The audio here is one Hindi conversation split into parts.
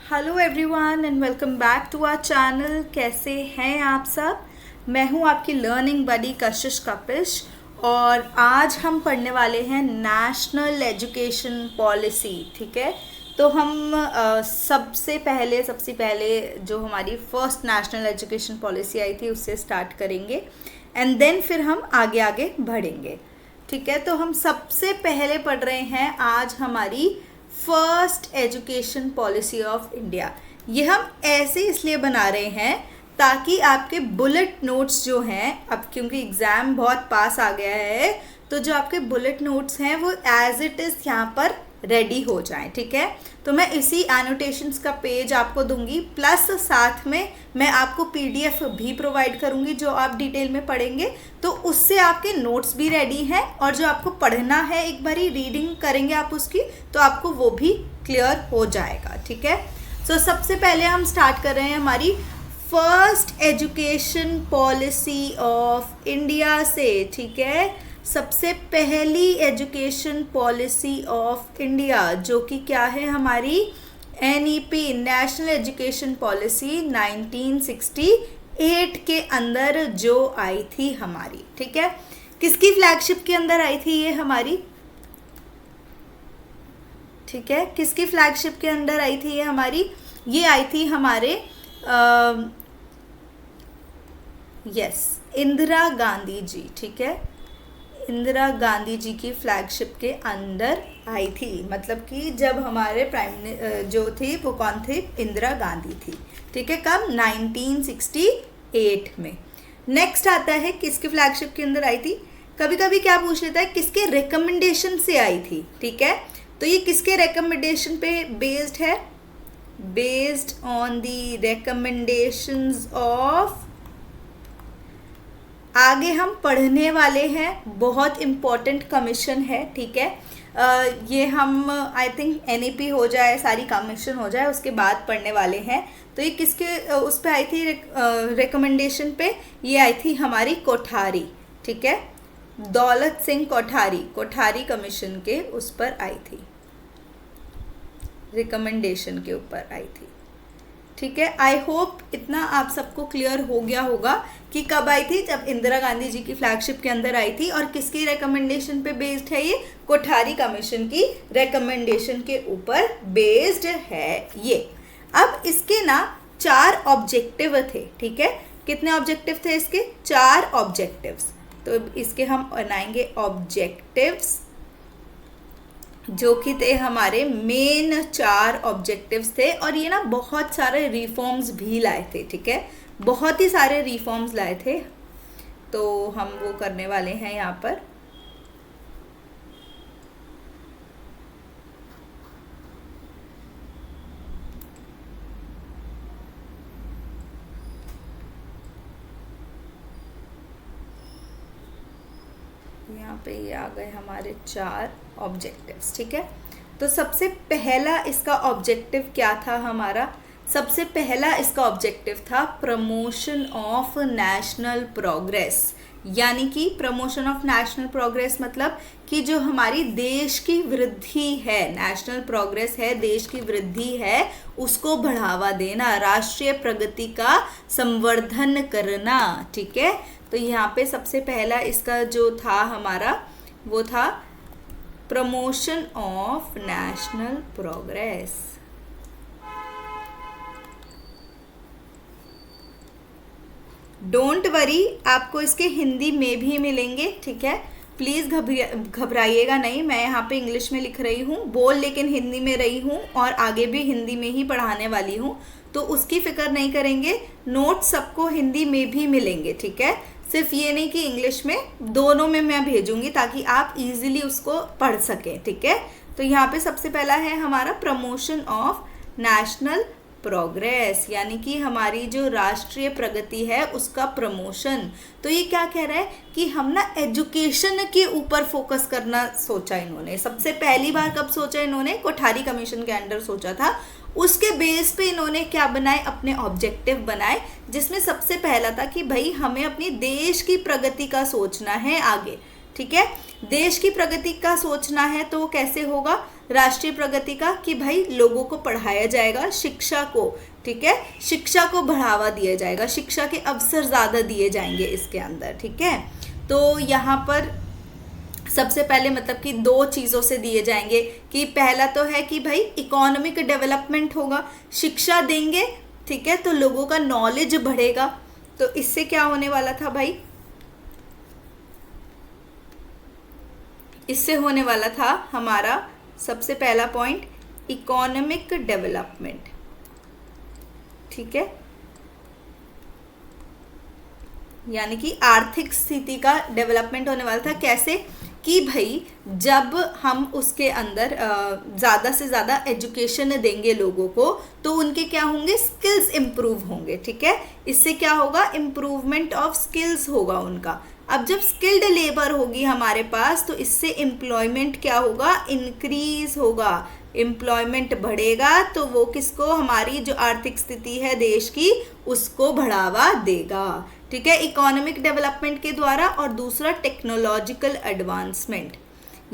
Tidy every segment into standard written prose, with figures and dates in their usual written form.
Hello everyone and welcome back to our channel. कैसे हैं आप सब। मैं हूं आपकी लर्निंग बडी कशिश कपिश और आज हम पढ़ने वाले हैं नेशनल एजुकेशन पॉलिसी। ठीक है, तो हम सबसे पहले जो हमारी फर्स्ट नेशनल एजुकेशन पॉलिसी आई थी उससे स्टार्ट करेंगे एंड देन फिर हम आगे आगे बढ़ेंगे। ठीक है, तो हम सबसे पहले पढ़ रहे हैं आज हमारी first education policy of India. ये हम ऐसे इसलिए बना रहे हैं ताकि आपके बुलेट नोट्स जो हैं, अब क्योंकि एग्ज़ाम बहुत पास आ गया है, तो जो आपके बुलेट नोट्स हैं वो एज इट इज़ यहाँ पर रेडी हो जाएं। ठीक है, तो मैं इसी एनोटेशंस का पेज आपको दूंगी, प्लस साथ में मैं आपको पीडीएफ भी प्रोवाइड करूंगी जो आप डिटेल में पढ़ेंगे, तो उससे आपके नोट्स भी रेडी हैं और जो आपको पढ़ना है एक बारी रीडिंग करेंगे आप उसकी, तो आपको वो भी क्लियर हो जाएगा। ठीक है, सो सबसे पहले हम स्टार्ट कर रहे हैं हमारी first education policy of India से। ठीक है, सबसे पहली एजुकेशन पॉलिसी ऑफ इंडिया जो कि क्या है हमारी एनईपी नेशनल एजुकेशन पॉलिसी 1968 के अंदर जो आई थी हमारी। ठीक है, किसकी फ्लैगशिप के अंदर आई थी ये हमारी। ठीक है, किसकी फ्लैगशिप के अंदर आई थी ये हमारी, ये आई थी हमारे इंदिरा गांधी जी। ठीक है, इंदिरा गांधी जी की फ्लैगशिप के अंदर आई थी, मतलब कि जब हमारे प्राइम जो थी वो कौन थे, इंदिरा गांधी थी। ठीक है, कब 1968 में। नेक्स्ट आता है किसकी फ्लैगशिप के अंदर आई थी। कभी कभी क्या पूछ लेता है किसके रिकमेंडेशन से आई थी। ठीक है, तो ये किसके रिकमेंडेशन पे बेस्ड है, based on the recommendations of, आगे हम पढ़ने वाले हैं, बहुत इम्पॉर्टेंट कमीशन है। ठीक है, ये हम आई थिंक एनईपी हो जाए, सारी कमीशन हो जाए, उसके बाद पढ़ने वाले हैं। तो ये किसके उस पे आई थी रिकमेंडेशन पे, ये आई थी हमारी कोठारी। ठीक है, दौलत सिंह कोठारी कमीशन के उस पर आई थी, रिकमेंडेशन के ऊपर आई थी। ठीक है, आई होप इतना आप सबको क्लियर हो गया होगा कि कब आई थी, जब इंदिरा गांधी जी की फ्लैगशिप के अंदर आई थी और किसकी रिकमेंडेशन पे बेस्ड है, ये कोठारी कमीशन की रिकमेंडेशन के ऊपर बेस्ड है ये। अब इसके ना 4 ऑब्जेक्टिव थे। ठीक है, कितने ऑब्जेक्टिव थे इसके, 4 ऑब्जेक्टिव्स। तो इसके हम बनाएंगे ऑब्जेक्टिव्स जो कि थे हमारे मेन 4 ऑब्जेक्टिव्स थे, और ये ना बहुत सारे रिफॉर्म्स भी लाए थे। ठीक है, बहुत ही सारे रिफॉर्म्स लाए थे, तो हम वो करने वाले हैं यहाँ पर। यहाँ पे ये आ गए हमारे 4 ऑब्जेक्टिव्स। ठीक है, तो सबसे पहला इसका ऑब्जेक्टिव क्या था हमारा, सबसे पहला इसका ऑब्जेक्टिव था प्रमोशन ऑफ नेशनल प्रोग्रेस। यानी कि प्रमोशन ऑफ नेशनल प्रोग्रेस मतलब कि जो हमारी देश की वृद्धि है, नेशनल प्रोग्रेस है, देश की वृद्धि है, उसको बढ़ावा देना, राष्ट्रीय प्रगति का संवर्धन करना। ठीक है, तो यहाँ पे सबसे पहला इसका जो था हमारा वो था promotion of national progress. Don't worry, आपको इसके हिंदी में भी मिलेंगे। ठीक है, प्लीज़ घबराइएगा नहीं, मैं यहाँ पे इंग्लिश में लिख रही हूँ, बोल लेकिन हिंदी में रही हूँ और आगे भी हिंदी में ही पढ़ाने वाली हूँ, तो उसकी फिक्र नहीं करेंगे। नोट सबको हिंदी में भी मिलेंगे। ठीक है, सिर्फ ये नहीं कि इंग्लिश में, दोनों में मैं भेजूंगी ताकि आप इजीली उसको पढ़ सकें। ठीक है, तो यहाँ पे सबसे पहला है हमारा प्रमोशन ऑफ नेशनल प्रोग्रेस, यानी कि हमारी जो राष्ट्रीय प्रगति है उसका प्रमोशन। तो ये क्या कह रहा है कि हम ना एजुकेशन के ऊपर फोकस करना सोचा इन्होंने। सबसे पहली बार कब सोचा इन्होंने, कोठारी कमीशन के अंडर सोचा था। उसके बेस पे इन्होंने क्या बनाए, अपने ऑब्जेक्टिव बनाए, जिसमें सबसे पहला था कि भाई हमें अपनी देश की प्रगति का सोचना है आगे। ठीक है। देश की प्रगति का सोचना है तो वो कैसे होगा, राष्ट्रीय प्रगति का, कि भाई लोगों को पढ़ाया जाएगा, शिक्षा को, ठीक है, शिक्षा को बढ़ावा दिया जाएगा, शिक्षा के अवसर ज़्यादा दिए जाएंगे इसके अंदर, ठीक है। तो यहाँ पर सबसे पहले मतलब कि दो चीज़ों से दिए जाएंगे कि पहला तो है कि भाई इकोनॉमिक डेवलपमेंट होगा, शिक्षा देंगे, ठीक है, तो लोगों का नॉलेज बढ़ेगा। तो इससे क्या होने वाला था भाई, इससे होने वाला था हमारा सबसे पहला पॉइंट इकोनॉमिक डेवलपमेंट, ठीक है, यानी कि आर्थिक स्थिति का डेवलपमेंट होने वाला था। कैसे कि भाई जब हम उसके अंदर ज़्यादा से ज़्यादा एजुकेशन देंगे लोगों को तो उनके क्या होंगे, स्किल्स इम्प्रूव होंगे, ठीक है। इससे क्या होगा, इम्प्रूवमेंट ऑफ स्किल्स होगा उनका। अब जब स्किल्ड लेबर होगी हमारे पास तो इससे एम्प्लॉयमेंट क्या होगा, इंक्रीज होगा, एम्प्लॉयमेंट बढ़ेगा तो वो किसको, हमारी जो आर्थिक स्थिति है देश की उसको बढ़ावा देगा, ठीक है, इकोनॉमिक डेवलपमेंट के द्वारा। और दूसरा टेक्नोलॉजिकल एडवांसमेंट,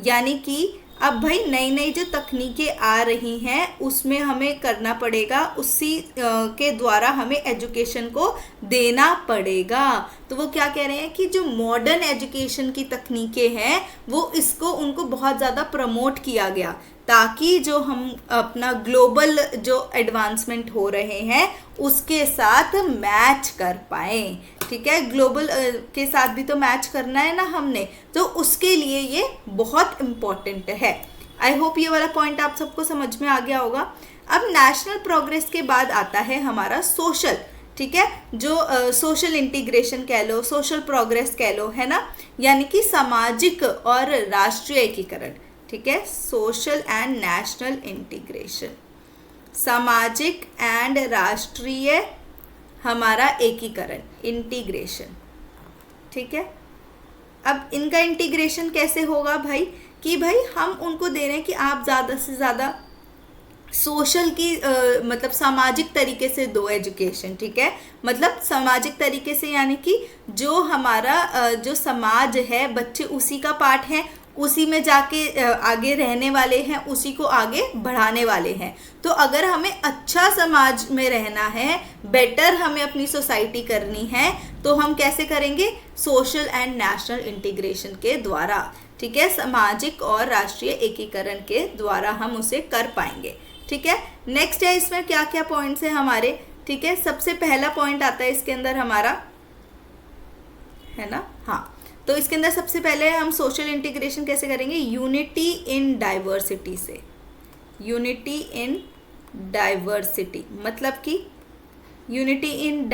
यानी कि अब भाई नई नई जो तकनीकें आ रही हैं उसमें हमें करना पड़ेगा, उसी के द्वारा हमें एजुकेशन को देना पड़ेगा। तो वो क्या कह रहे हैं कि जो मॉडर्न एजुकेशन की तकनीकें हैं वो इसको उनको बहुत ज़्यादा प्रमोट किया गया ताकि जो हम अपना ग्लोबल जो एडवांसमेंट हो रहे हैं उसके साथ मैच कर पाएँ, ठीक है, ग्लोबल के साथ भी तो मैच करना है ना हमने, तो उसके लिए ये बहुत इम्पॉर्टेंट है। आई होप ये वाला पॉइंट आप सबको समझ में आ गया होगा। अब नेशनल प्रोग्रेस के बाद आता है हमारा सोशल, ठीक है, जो सोशल इंटीग्रेशन कह लो, सोशल प्रोग्रेस कह लो, है ना, यानी कि सामाजिक और राष्ट्रीय एकीकरण, ठीक है, सोशल एंड नेशनल इंटीग्रेशन, सामाजिक एंड राष्ट्रीय हमारा एकीकरण, इंटीग्रेशन, ठीक है। अब इनका इंटीग्रेशन कैसे होगा भाई, कि भाई हम उनको दे रहे हैं कि आप ज़्यादा से ज़्यादा सोशल की मतलब सामाजिक तरीके से दो एजुकेशन, ठीक है, मतलब सामाजिक तरीके से यानी कि जो हमारा जो समाज है बच्चे उसी का पार्ट हैं, उसी में जाके आगे रहने वाले हैं, उसी को आगे बढ़ाने वाले हैं। तो अगर हमें अच्छा समाज में रहना है, बेटर हमें अपनी सोसाइटी करनी है, तो हम कैसे करेंगे, सोशल एंड नेशनल इंटीग्रेशन के द्वारा, ठीक है, सामाजिक और राष्ट्रीय एकीकरण के द्वारा हम उसे कर पाएंगे, ठीक है। नेक्स्ट है इसमें क्या क्या पॉइंट्स हैं हमारे, ठीक है, सबसे पहला पॉइंट आता है इसके अंदर हमारा, है ना, हाँ, तो इसके अंदर सबसे पहले हम सोशल इंटीग्रेशन कैसे करेंगे, यूनिटी इन डाइवर्सिटी से, यूनिटी इन डाइवर्सिटी मतलब कि यूनिटी इन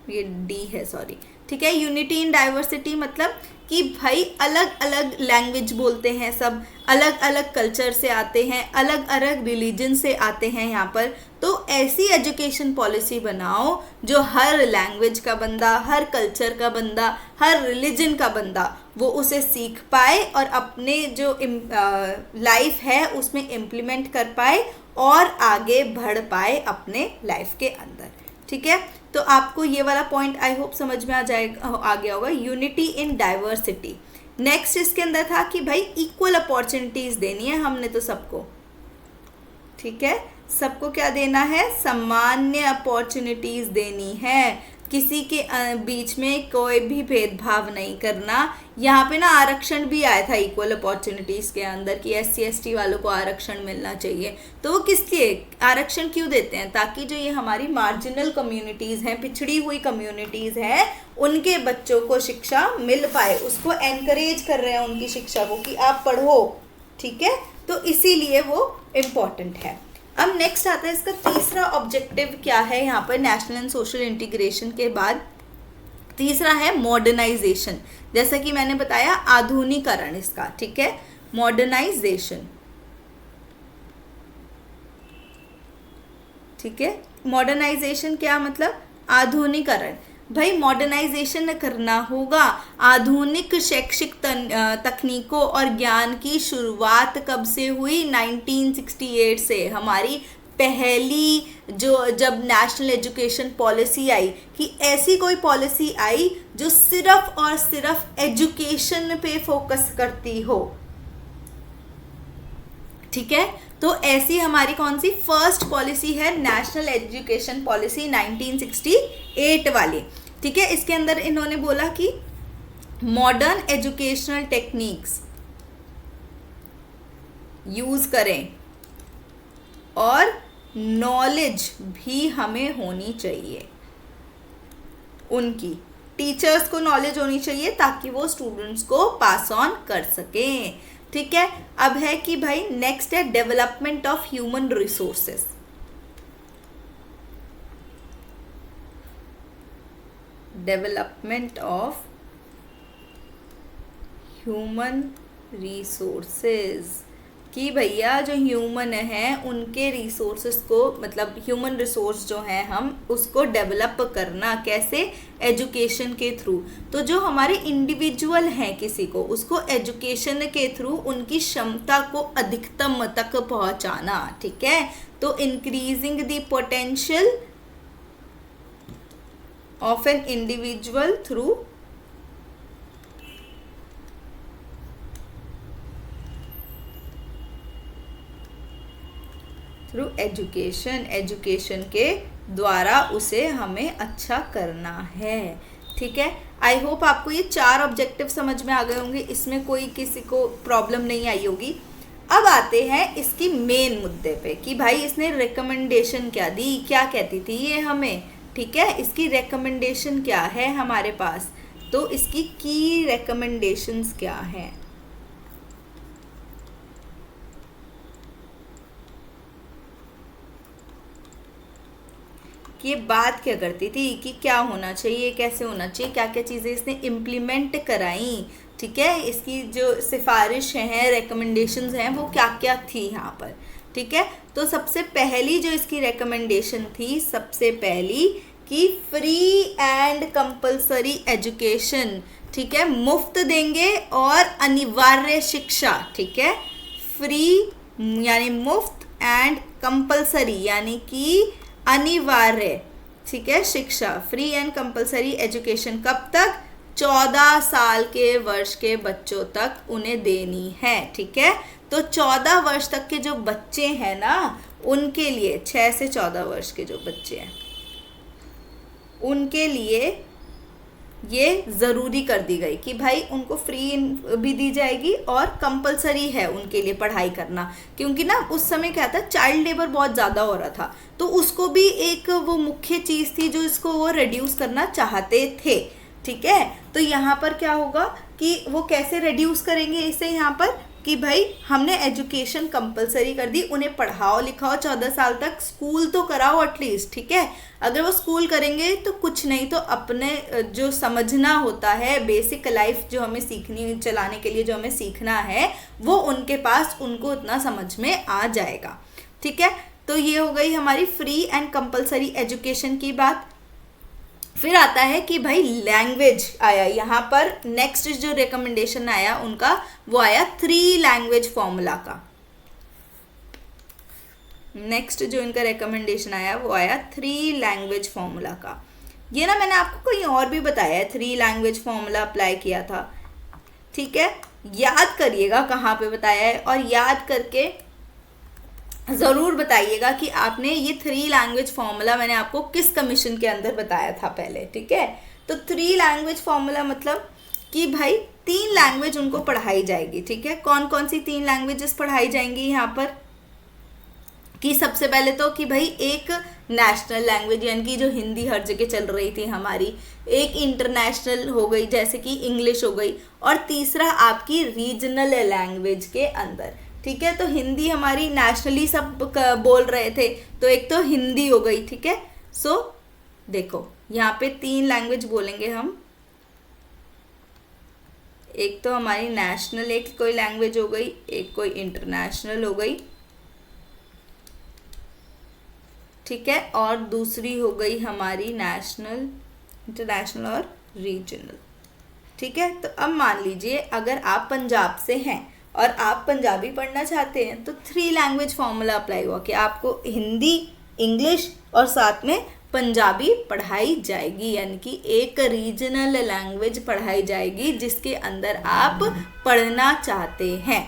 ये डी है सॉरी, ठीक है, यूनिटी इन डाइवर्सिटी मतलब कि भाई अलग अलग लैंग्वेज बोलते हैं सब, अलग अलग कल्चर से आते हैं, अलग अलग रिलीजन से आते हैं यहाँ पर, तो ऐसी एजुकेशन पॉलिसी बनाओ जो हर लैंग्वेज का बंदा, हर कल्चर का बंदा, हर रिलीजन का बंदा वो उसे सीख पाए और अपने जो लाइफ है उसमें इम्प्लीमेंट कर पाए और आगे बढ़ पाए अपने लाइफ के अंदर, ठीक है। तो आपको ये वाला पॉइंट आई होप समझ में आ गया होगा, यूनिटी इन डाइवर्सिटी। नेक्स्ट इसके अंदर था कि भाई इक्वल अपॉर्चुनिटीज देनी है हमने तो सबको, ठीक है, सबको क्या देना है, सामान्य अपॉर्चुनिटीज देनी है, किसी के बीच में कोई भी भेदभाव नहीं करना। यहाँ पे ना आरक्षण भी आया था इक्वल अपॉर्चुनिटीज़ के अंदर कि SC ST वालों को आरक्षण मिलना चाहिए, तो वो किस लिए आरक्षण क्यों देते हैं, ताकि जो ये हमारी मार्जिनल कम्युनिटीज़ हैं, पिछड़ी हुई कम्युनिटीज़ हैं, उनके बच्चों को शिक्षा मिल पाए, उसको एनकरेज कर रहे हैं उनकी शिक्षा को कि आप पढ़ो, ठीक है, तो इसीलिए वो इम्पॉर्टेंट है। अब नेक्स्ट आता है इसका तीसरा ऑब्जेक्टिव क्या है यहाँ पर नेशनल एंड सोशल इंटीग्रेशन के बाद, तीसरा है मॉडर्नाइजेशन, जैसा कि मैंने बताया आधुनिकरण इसका, ठीक है, मॉडर्नाइजेशन, ठीक है, मॉडर्नाइजेशन क्या मतलब, आधुनिकरण। भाई मॉडर्नाइजेशन करना होगा, आधुनिक शैक्षिक तकनीकों और ज्ञान की शुरुआत कब से हुई, 1968 से, हमारी पहली जो जब नेशनल एजुकेशन पॉलिसी आई, कि ऐसी कोई पॉलिसी आई जो सिर्फ और सिर्फ एजुकेशन पे फोकस करती हो। ठीक है, तो ऐसी हमारी कौन सी फर्स्ट पॉलिसी है, नेशनल एजुकेशन पॉलिसी 1968 वाली। ठीक है, इसके अंदर इन्होंने बोला कि मॉडर्न एजुकेशनल टेक्निक्स यूज करें और नॉलेज भी हमें होनी चाहिए, उनकी टीचर्स को नॉलेज होनी चाहिए ताकि वो स्टूडेंट्स को पास ऑन कर सकें। ठीक है, अब है कि भाई नेक्स्ट है development of human resources. Development of human resources, कि भैया जो ह्यूमन है उनके रिसोर्सेस को, मतलब ह्यूमन रिसोर्स जो है हम उसको डेवलप करना कैसे, एजुकेशन के थ्रू। तो जो हमारे इंडिविजुअल हैं किसी को, उसको एजुकेशन के थ्रू उनकी क्षमता को अधिकतम तक पहुंचाना। ठीक है, तो increasing the potential of an individual through education, education के द्वारा उसे हमें अच्छा करना है। ठीक है, आई होप आपको ये 4 ऑब्जेक्टिव समझ में आ गए होंगे, इसमें कोई किसी को प्रॉब्लम नहीं आई होगी। अब आते हैं इसकी मेन मुद्दे पे कि भाई इसने रिकमेंडेशन क्या दी, क्या कहती थी ये हमें। ठीक है, इसकी रिकमेंडेशन क्या है हमारे पास, तो इसकी की रिकमेंडेशंस क्या है। कि ये बात क्या करती थी कि क्या होना चाहिए, कैसे होना चाहिए, क्या क्या चीज़ें इसने इम्प्लीमेंट कराई। ठीक है, इसकी जो सिफारिश हैं, रिकमेंडेशंस हैं, वो क्या क्या थी यहाँ पर। ठीक है, तो सबसे पहली जो इसकी रिकमेंडेशन थी, सबसे पहली कि फ्री एंड कंपलसरी एजुकेशन। ठीक है, मुफ्त देंगे और अनिवार्य शिक्षा। ठीक है, फ्री यानी मुफ्त एंड कंपलसरी यानी कि अनिवार्य। ठीक है, शिक्षा, फ्री एंड कंपलसरी एजुकेशन कब तक, 14 साल के वर्ष के बच्चों तक उन्हें देनी है। ठीक है, तो 14 वर्ष तक के जो बच्चे हैं ना, उनके लिए 6 से 14 वर्ष के जो बच्चे हैं उनके लिए ये ज़रूरी कर दी गई कि भाई उनको फ्री भी दी जाएगी और कंपलसरी है उनके लिए पढ़ाई करना। क्योंकि ना उस समय क्या था, चाइल्ड लेबर बहुत ज़्यादा हो रहा था, तो उसको भी एक वो मुख्य चीज़ थी जो इसको वो रिड्यूस करना चाहते थे। ठीक है, तो यहाँ पर क्या होगा कि वो कैसे रिड्यूस करेंगे इसे, यहाँ पर कि भाई हमने एजुकेशन कंपलसरी कर दी, उन्हें पढ़ाओ लिखाओ 14 साल तक, स्कूल तो कराओ एटलीस्ट। ठीक है, अगर वो स्कूल करेंगे तो कुछ नहीं तो अपने जो समझना होता है, बेसिक लाइफ जो हमें सीखनी, चलाने के लिए जो हमें सीखना है, वो उनके पास, उनको उतना समझ में आ जाएगा। ठीक है, तो ये हो गई हमारी फ्री एंड कंपलसरी एजुकेशन की बात। फिर आता है कि भाई लैंग्वेज आया यहाँ पर, नेक्स्ट जो रिकमेंडेशन आया उनका वो आया 3 लैंग्वेज फॉर्मूला का। नेक्स्ट जो इनका रिकमेंडेशन आया वो आया 3 लैंग्वेज फॉर्मूला का। ये ना मैंने आपको कहीं और भी बताया है, 3 लैंग्वेज फॉर्मूला अप्लाई किया था। ठीक है, याद करिएगा कहाँ पे बताया है और याद करके ज़रूर बताइएगा कि आपने ये 3 लैंग्वेज फॉर्मूला मैंने आपको किस कमीशन के अंदर बताया था पहले। ठीक है, तो 3 लैंग्वेज फॉर्मूला मतलब कि भाई 3 लैंग्वेज उनको पढ़ाई जाएगी। ठीक है, कौन कौन सी 3 लैंग्वेजेस पढ़ाई जाएंगी यहाँ पर, कि सबसे पहले तो कि भाई एक नेशनल लैंग्वेज यानी कि जो हिंदी हर जगह चल रही थी हमारी, एक इंटरनेशनल हो गई जैसे कि इंग्लिश हो गई, और तीसरा आपकी रीजनल लैंग्वेज के अंदर। ठीक है, तो हिंदी हमारी नेशनली सब बोल रहे थे, तो एक तो हिंदी हो गई। ठीक है, सो देखो यहाँ पे 3 लैंग्वेज बोलेंगे हम, एक तो हमारी नेशनल एक कोई लैंग्वेज हो गई, एक कोई इंटरनेशनल हो गई। ठीक है, और दूसरी हो गई हमारी नेशनल, इंटरनेशनल और रीजनल। ठीक है, तो अब मान लीजिए अगर आप पंजाब से हैं और आप पंजाबी पढ़ना चाहते हैं तो 3 लैंग्वेज फॉर्मूला अप्लाई हुआ कि आपको हिंदी, इंग्लिश और साथ में पंजाबी पढ़ाई जाएगी, यानी कि एक रीजनल लैंग्वेज पढ़ाई जाएगी जिसके अंदर आप पढ़ना चाहते हैं।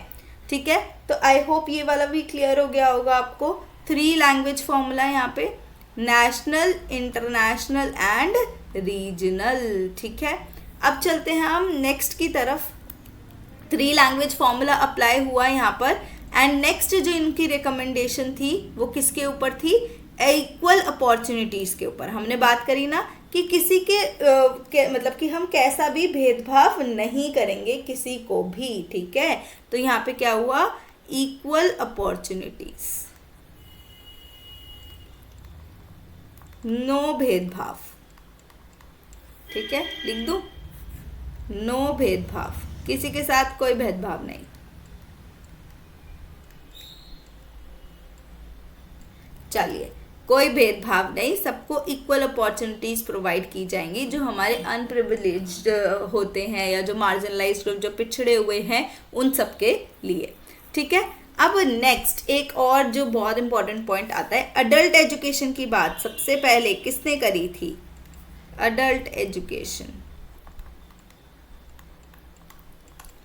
ठीक है, तो आई होप ये वाला भी क्लियर हो गया होगा आपको। 3 लैंग्वेज फॉर्मूला यहाँ पे, नेशनल, इंटरनेशनल एंड रीजनल। ठीक है, अब चलते हैं हम नेक्स्ट की तरफ। 3 लैंग्वेज फॉर्मूला अप्लाई हुआ यहाँ पर, एंड नेक्स्ट जो इनकी रिकमेंडेशन थी वो किसके ऊपर थी? इक्वल अपॉर्चुनिटीज़ के ऊपर। हमने बात करी ना कि किसी के मतलब कि हम कैसा भी भेदभाव नहीं करेंगे किसी को भी। ठीक है, तो यहाँ पे क्या हुआ? इक्वल अपॉर्चुनिटीज, नो भेदभाव। ठीक है, लिख दूं, नो भेदभाव, किसी के साथ कोई भेदभाव नहीं। चलिए, कोई भेदभाव नहीं, सबको इक्वल अपॉर्चुनिटीज प्रोवाइड की जाएंगी जो हमारे अनप्रिविलेज्ड होते हैं या जो मार्जिनलाइज्ड ग्रुप, जो पिछड़े हुए हैं, उन सब के लिए। ठीक है, अब नेक्स्ट एक और जो बहुत इंपॉर्टेंट पॉइंट आता है, अडल्ट एजुकेशन की बात सबसे पहले किसने करी थी? Adult education.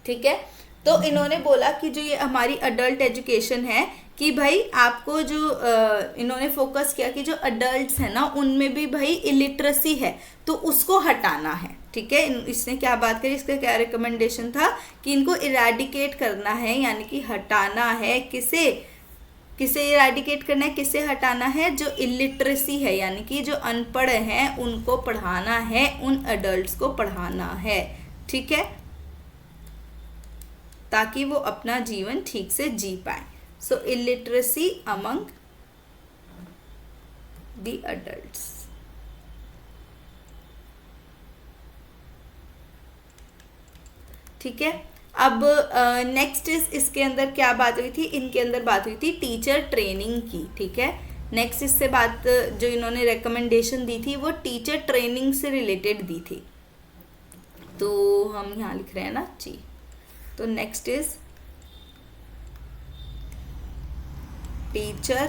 ठीक है, तो इन्होंने बोला कि जो ये हमारी अडल्ट एजुकेशन है कि भाई आपको जो इन्होंने फोकस किया कि जो अडल्ट्स हैं ना उनमें भी भाई इलिटरेसी है तो उसको हटाना है। ठीक है, इसने क्या बात करी, इसका क्या रिकमेंडेशन था कि इनको इरेडिकेट करना है, यानी कि हटाना है। किसे किसे इरेडिकेट करना है, किसे हटाना है? जो इलिटरेसी है, यानी कि जो अनपढ़ हैं उनको पढ़ाना है, उन अडल्ट्स को पढ़ाना है। ठीक है, ताकि वो अपना जीवन ठीक से जी पाए। सो इलिटरेसी अमंग द अडल्ट्स। ठीक है, अब नेक्स्ट इसके अंदर क्या बात हुई थी? इनके अंदर बात हुई थी टीचर ट्रेनिंग की। ठीक है, नेक्स्ट इससे बात जो इन्होंने रिकमेंडेशन दी थी वो टीचर ट्रेनिंग से रिलेटेड दी थी। तो हम यहाँ लिख रहे हैं ना जी। तो next is teacher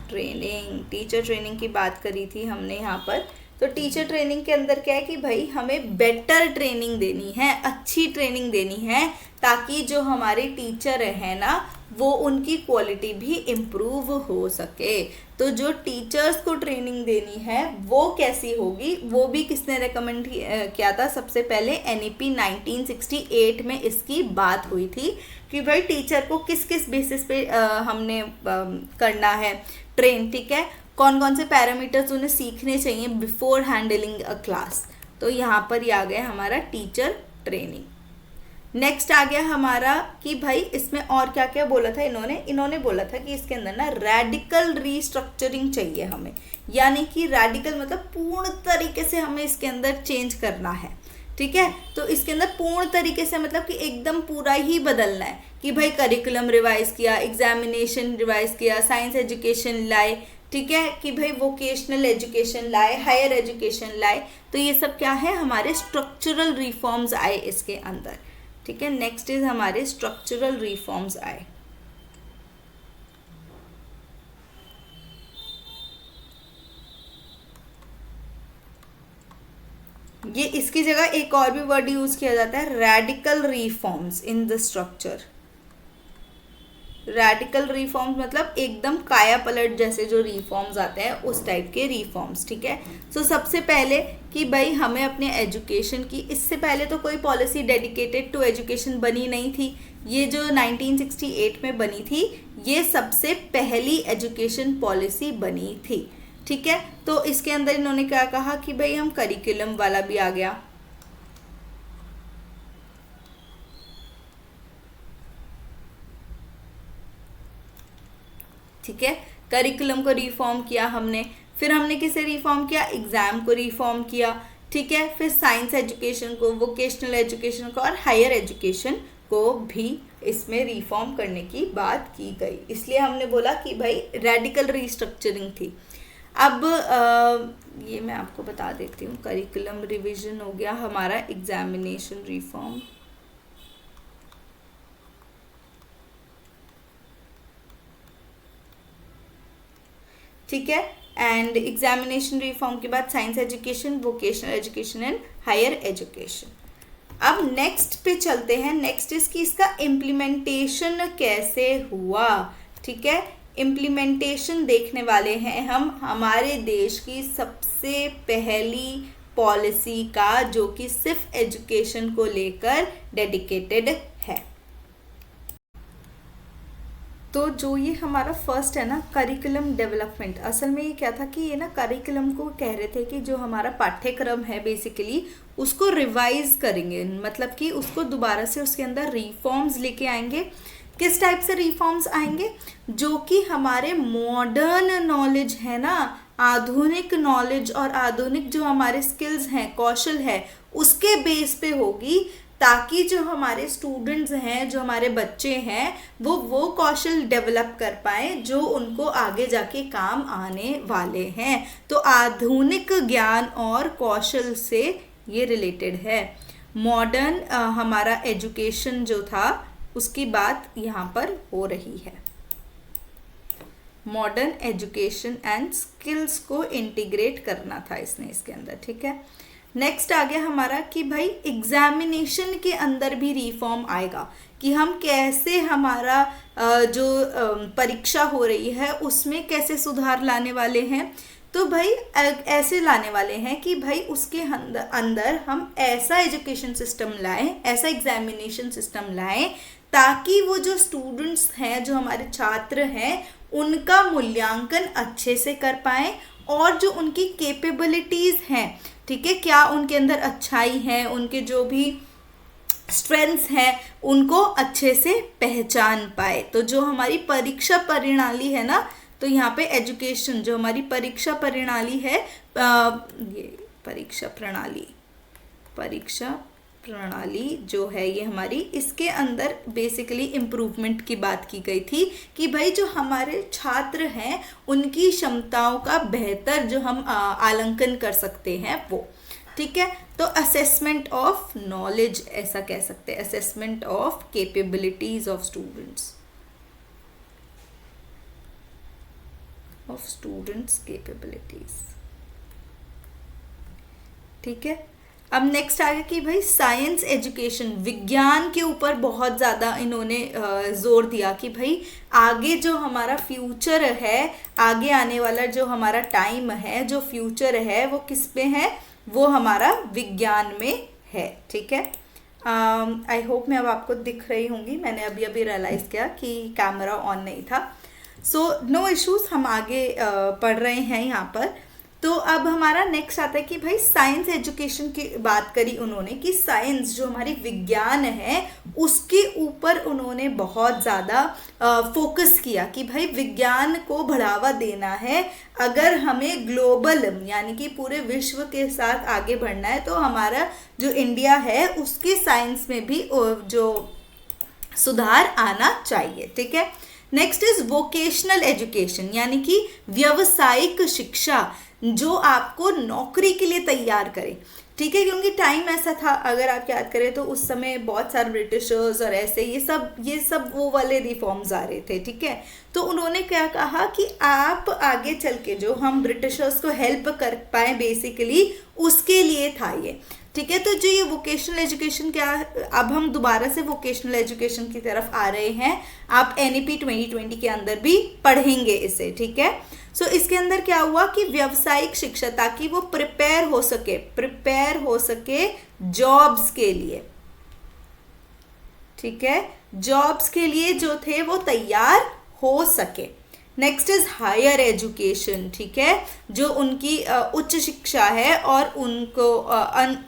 training. Teacher training की बात करी थी हमने यहाँ पर। तो टीचर ट्रेनिंग के अंदर क्या है कि भाई हमें बेटर ट्रेनिंग देनी है, अच्छी ट्रेनिंग देनी है, ताकि जो हमारे टीचर हैं ना वो उनकी क्वालिटी भी इम्प्रूव हो सके। तो जो टीचर्स को ट्रेनिंग देनी है वो कैसी होगी, वो भी किसने रेकमेंड किया था? सबसे पहले NEP 1968 में इसकी बात हुई थी कि भाई टीचर को किस किस बेसिस पे हमने करना है ट्रेन। ठीक है, कौन कौन से पैरामीटर्स उन्हें सीखने चाहिए बिफोर हैंडलिंग अ क्लास। तो यहाँ पर ये आ गया हमारा टीचर ट्रेनिंग। नेक्स्ट आ गया हमारा कि भाई इसमें और क्या क्या बोला था इन्होंने बोला था कि इसके अंदर ना रेडिकल रीस्ट्रक्चरिंग चाहिए हमें, यानी कि रेडिकल मतलब पूर्ण तरीके से हमें इसके अंदर चेंज करना है। ठीक है, तो इसके अंदर पूर्ण तरीके से मतलब कि एकदम पूरा ही बदलना है कि भाई करिकुलम रिवाइज किया, एग्जामिनेशन रिवाइज किया, साइंस एजुकेशन लाए। ठीक है, कि भाई वोकेशनल एजुकेशन लाए, हायर एजुकेशन लाए। तो ये सब क्या है? हमारे स्ट्रक्चरल रिफॉर्म्स आए इसके अंदर। ठीक है, नेक्स्ट इज हमारे स्ट्रक्चरल रिफॉर्म्स आए। ये इसकी जगह एक और भी वर्ड यूज किया जाता है, radical reforms in the structure. Radical reforms मतलब एकदम काया पलट जैसे जो रिफॉर्म्स आते हैं उस टाइप के रिफॉर्म्स। ठीक है, सो सबसे पहले कि भाई हमें अपने एजुकेशन की, इससे पहले तो कोई पॉलिसी डेडिकेटेड टू एजुकेशन बनी नहीं थी। ये जो 1968 में बनी थी ये सबसे पहली एजुकेशन पॉलिसी बनी थी। ठीक है, तो इसके अंदर इन्होंने क्या कहा कि भाई हम करिकुलम वाला भी आ गया। ठीक है, करिकुलम को रिफॉर्म किया हमने, फिर हमने किसे रिफॉर्म किया? एग्जाम को रिफॉर्म किया। ठीक है, फिर साइंस एजुकेशन को, वोकेशनल एजुकेशन को और हायर एजुकेशन को भी इसमें रिफॉर्म करने की बात की गई। इसलिए हमने बोला कि भाई रेडिकल रिस्ट्रक्चरिंग थी। अब ये मैं आपको बता देती हूँ, करिकुलम रिवीजन हो गया हमारा, एग्जामिनेशन रिफॉर्म, ठीक है। एंड एग्जामिनेशन रिफॉर्म के बाद science education, vocational education and higher education. अब नेक्स्ट पे चलते हैं। नेक्स्ट इज कि इसका इम्प्लीमेंटेशन कैसे हुआ, ठीक है। इम्प्लीमेंटेशन देखने वाले हैं हम हमारे देश की सबसे पहली पॉलिसी का, जो कि सिर्फ एजुकेशन को लेकर डेडिकेटेड है। तो जो ये हमारा फर्स्ट है ना करिकुलम डेवलपमेंट, असल में ये क्या था कि ये ना करिकुलम को कह रहे थे कि जो हमारा पाठ्यक्रम है बेसिकली उसको रिवाइज करेंगे, मतलब कि उसको दोबारा से उसके अंदर रिफॉर्म्स लेके आएंगे। किस टाइप से रिफॉर्म्स आएंगे? जो कि हमारे मॉडर्न नॉलेज है ना, आधुनिक नॉलेज और आधुनिक जो हमारे स्किल्स हैं, कौशल है, उसके बेस पे होगी, ताकि जो हमारे स्टूडेंट्स हैं, जो हमारे बच्चे हैं, वो कौशल डेवलप कर पाए जो उनको आगे जाके काम आने वाले हैं। तो आधुनिक ज्ञान और कौशल से ये रिलेटेड है। मॉडर्न हमारा एजुकेशन जो था उसकी बात यहाँ पर हो रही है। मॉडर्न एजुकेशन एंड स्किल्स को इंटीग्रेट करना था इसने इसके अंदर, ठीक है। नेक्स्ट आ गया हमारा कि भाई एग्जामिनेशन के अंदर भी रिफॉर्म आएगा, कि हम कैसे हमारा जो परीक्षा हो रही है उसमें कैसे सुधार लाने वाले हैं। तो भाई ऐसे लाने वाले हैं कि भाई उसके अंदर हम ऐसा एजुकेशन सिस्टम लाएं, ऐसा एग्जामिनेशन सिस्टम लाएं, ताकि वो जो स्टूडेंट्स हैं, जो हमारे छात्र हैं, उनका मूल्यांकन अच्छे से कर पाएं और जो उनकी कैपेबिलिटीज़ हैं, ठीक है, क्या उनके अंदर अच्छाई है, उनके जो भी स्ट्रेंथ्स हैं, उनको अच्छे से पहचान पाए। तो जो हमारी परीक्षा प्रणाली है ना, तो यहाँ पे एजुकेशन जो हमारी परीक्षा प्रणाली है, ये परीक्षा प्रणाली जो है ये हमारी, इसके अंदर बेसिकली इम्प्रूवमेंट की बात की गई थी कि भाई जो हमारे छात्र हैं उनकी क्षमताओं का बेहतर जो हम आलंकन कर सकते हैं वो, ठीक है। तो असेसमेंट ऑफ नॉलेज ऐसा कह सकते हैं, assessment of capabilities of students capabilities, ठीक है। अब नेक्स्ट आ गया कि भाई साइंस एजुकेशन, विज्ञान के ऊपर बहुत ज़्यादा इन्होंने जोर दिया कि भाई आगे जो हमारा फ्यूचर है, आगे आने वाला जो हमारा टाइम है, जो फ्यूचर है, वो किस पे है? वो हमारा विज्ञान में है, ठीक है। आई होप मैं अब आपको दिख रही होंगी, मैंने अभी अभी रियलाइज़ किया कि कैमरा ऑन नहीं था। सो नो इश्यूज़, हम आगे पढ़ रहे हैं यहाँ पर। तो अब हमारा नेक्स्ट आता है कि भाई साइंस एजुकेशन की बात करी उन्होंने कि साइंस जो हमारी विज्ञान है उसके ऊपर उन्होंने बहुत ज़्यादा फोकस किया कि भाई विज्ञान को बढ़ावा देना है। अगर हमें ग्लोबल यानी कि पूरे विश्व के साथ आगे बढ़ना है तो हमारा जो इंडिया है उसके साइंस में भी जो सुधार आना चाहिए, ठीक है। नेक्स्ट इज वोकेशनल एजुकेशन, यानी कि व्यावसायिक शिक्षा जो आपको नौकरी के लिए तैयार करे, ठीक है। क्योंकि टाइम ऐसा था, अगर आप याद करें तो उस समय बहुत सारे ब्रिटिशर्स और ऐसे ये सब वो वाले रिफॉर्म्स आ रहे थे, ठीक है। तो उन्होंने क्या कहा कि आप आगे चल के जो हम ब्रिटिशर्स को हेल्प कर पाए बेसिकली, उसके लिए था ये, ठीक है। तो जो ये वोकेशनल एजुकेशन क्या, अब हम दोबारा से वोकेशनल एजुकेशन की तरफ आ रहे हैं, आप NEP 2020 के अंदर भी पढ़ेंगे इसे, ठीक है। सो इसके अंदर क्या हुआ कि व्यावसायिक शिक्षा, ताकि वो प्रिपेयर हो सके जॉब्स के लिए, ठीक है, जॉब्स के लिए जो थे वो तैयार हो सके। नेक्स्ट इज हायर एजुकेशन, ठीक है, जो उनकी उच्च शिक्षा है और उनको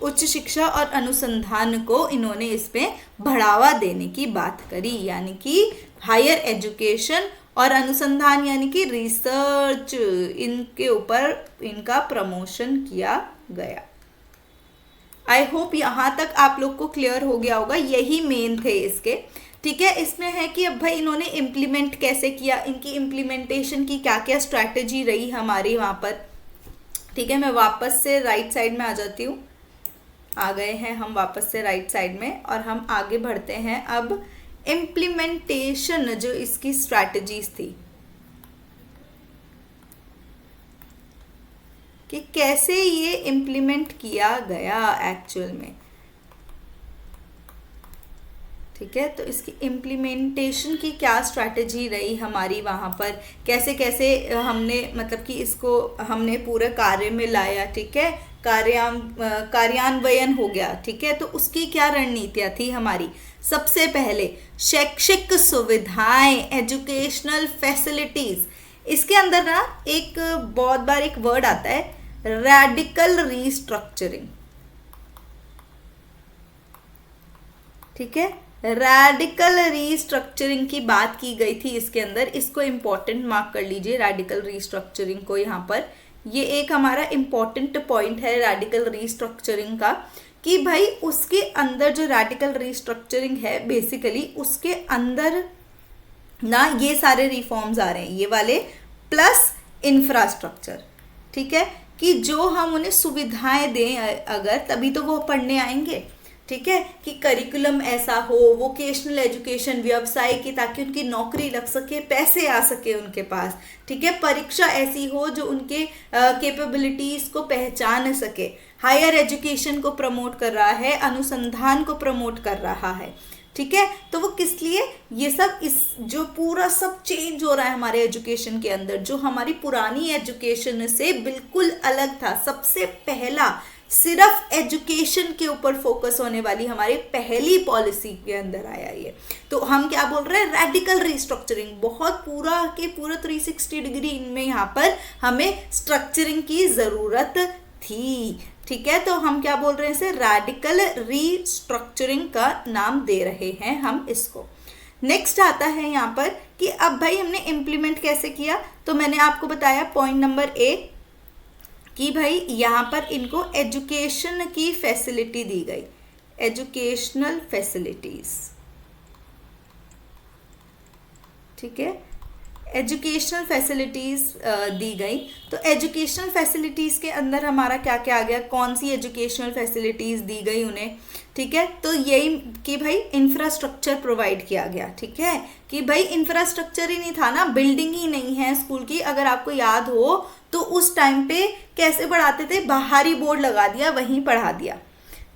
उच्च शिक्षा और अनुसंधान को इन्होंने इसमें बढ़ावा देने की बात करी, यानी कि हायर एजुकेशन और अनुसंधान यानी कि रिसर्च, इनके ऊपर इनका प्रमोशन किया गया। आई होप यहाँ तक आप लोग को क्लियर हो गया होगा, यही मेन थे इसके, ठीक है। इसमें है कि अब भाई इन्होंने इम्प्लीमेंट कैसे किया, इनकी इम्प्लीमेंटेशन की क्या क्या स्ट्रैटेजी रही हमारी वहाँ पर, ठीक है। मैं वापस से राइट साइड में आ जाती हूँ, आ गए हैं हम वापस से राइट साइड में, और हम आगे बढ़ते हैं अब इम्प्लीमेंटेशन जो इसकी स्ट्रैटेजीज थी। कि कैसे ये इम्प्लीमेंट किया गया एक्चुअल में। ठीक है, तो इसकी इम्प्लीमेंटेशन की क्या स्ट्रैटेजी रही हमारी वहाँ पर, कैसे कैसे हमने मतलब कि इसको हमने पूरे कार्य में लाया। ठीक है, कार्यान्वयन हो गया। ठीक है, तो उसकी क्या रणनीतियाँ थी हमारी। सबसे पहले शैक्षिक सुविधाएं, एजुकेशनल फैसिलिटीज। इसके अंदर ना एक बहुत बार एक वर्ड आता है, रेडिकल रीस्ट्रक्चरिंग। ठीक है, रेडिकल रीस्ट्रक्चरिंग की बात की गई थी इसके अंदर। इसको इम्पोर्टेंट मार्क कर लीजिए, रेडिकल रीस्ट्रक्चरिंग को यहाँ पर। ये एक हमारा इम्पोर्टेंट पॉइंट है रेडिकल रीस्ट्रक्चरिंग का, कि भाई उसके अंदर जो रेडिकल रीस्ट्रक्चरिंग है बेसिकली उसके अंदर ना ये सारे रिफॉर्म्स आ रहे हैं, ये वाले प्लस इंफ्रास्ट्रक्चर। ठीक है, कि जो हम उन्हें सुविधाएं दें अगर, तभी तो वो पढ़ने आएंगे। ठीक है, कि करिकुलम ऐसा हो, वोकेशनल एजुकेशन, व्यवसाय की, ताकि उनकी नौकरी लग सके, पैसे आ सके उनके पास। ठीक है, परीक्षा ऐसी हो जो उनके कैपेबिलिटीज को पहचान सके। हायर एजुकेशन को प्रमोट कर रहा है, अनुसंधान को प्रमोट कर रहा है। ठीक है, तो वो किस लिए, ये सब इस जो पूरा सब चेंज हो रहा है हमारे एजुकेशन के अंदर, जो हमारी पुरानी एजुकेशन से बिल्कुल अलग था। सबसे पहला सिर्फ एजुकेशन के ऊपर फोकस होने वाली हमारी पहली पॉलिसी के अंदर आया ये। तो हम क्या बोल रहे हैं, रेडिकल रिस्ट्रक्चरिंग। बहुत पूरा के पूरा 360 डिग्री इनमें यहाँ पर हमें स्ट्रक्चरिंग की जरूरत थी। ठीक है, तो हम क्या बोल रहे हैं, इसे रेडिकल रीस्ट्रक्चरिंग का नाम दे रहे हैं हम इसको। नेक्स्ट आता है यहाँ पर कि अब भाई हमने इम्प्लीमेंट कैसे किया। तो मैंने आपको बताया पॉइंट नंबर 1 कि भाई यहाँ पर इनको एजुकेशन की फैसिलिटी दी गई, एजुकेशनल फैसिलिटीज। ठीक है, एजुकेशनल फैसिलिटीज़ दी गई। तो एजुकेशनल फैसिलिटीज़ के अंदर हमारा क्या क्या आ गया, कौन सी एजुकेशनल फैसिलिटीज़ दी गई उन्हें। ठीक है, तो यही कि भाई इंफ्रास्ट्रक्चर प्रोवाइड किया गया। ठीक है, कि भाई इंफ्रास्ट्रक्चर ही नहीं था ना, बिल्डिंग ही नहीं है स्कूल की। अगर आपको याद हो तो उस टाइम पे कैसे पढ़ाते थे, बाहरी बोर्ड लगा दिया, वहीं पढ़ा दिया।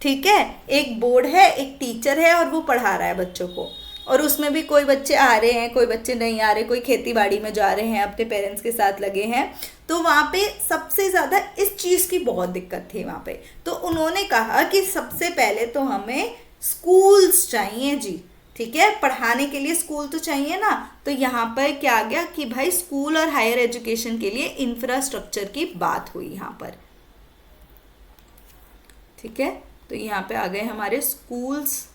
ठीक है, एक बोर्ड है, एक टीचर है और वो पढ़ा रहा है बच्चों को, और उसमें भी कोई बच्चे आ रहे हैं, कोई बच्चे नहीं आ रहे, कोई खेती बाड़ी में जा रहे हैं, अपने पेरेंट्स के साथ लगे हैं। तो वहाँ पे सबसे ज़्यादा इस चीज़ की बहुत दिक्कत थी वहाँ पे। तो उन्होंने कहा कि सबसे पहले तो हमें स्कूल्स चाहिए जी। ठीक है, पढ़ाने के लिए स्कूल तो चाहिए ना। तो यहाँ पर क्या आ गया कि भाई स्कूल और हायर एजुकेशन के लिए इंफ्रास्ट्रक्चर की बात हुई यहाँ पर। ठीक है, तो यहाँ पे आ गए हमारे स्कूल्स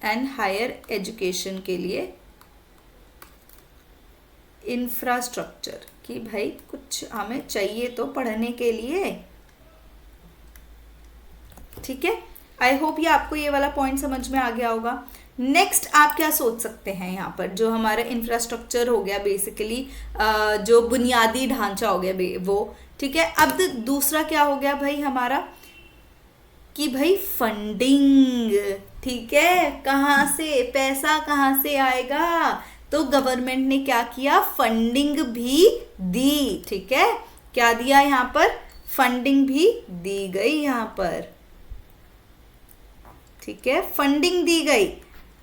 एंड हायर एजुकेशन के लिए इंफ्रास्ट्रक्चर, कि भाई कुछ हमें चाहिए तो पढ़ने के लिए। ठीक है, आई होप ये आपको ये वाला पॉइंट समझ में आ गया होगा। नेक्स्ट आप क्या सोच सकते हैं यहाँ पर, जो हमारा इंफ्रास्ट्रक्चर हो गया बेसिकली, जो बुनियादी ढांचा हो गया वो। ठीक है, अब दूसरा क्या हो गया भाई हमारा, कि भाई फंडिंग। ठीक है, कहाँ से पैसा कहाँ से आएगा, तो गवर्नमेंट ने क्या किया, फंडिंग भी दी। ठीक है, क्या दिया यहाँ पर, फंडिंग भी दी गई यहाँ पर। ठीक है, फंडिंग दी गई।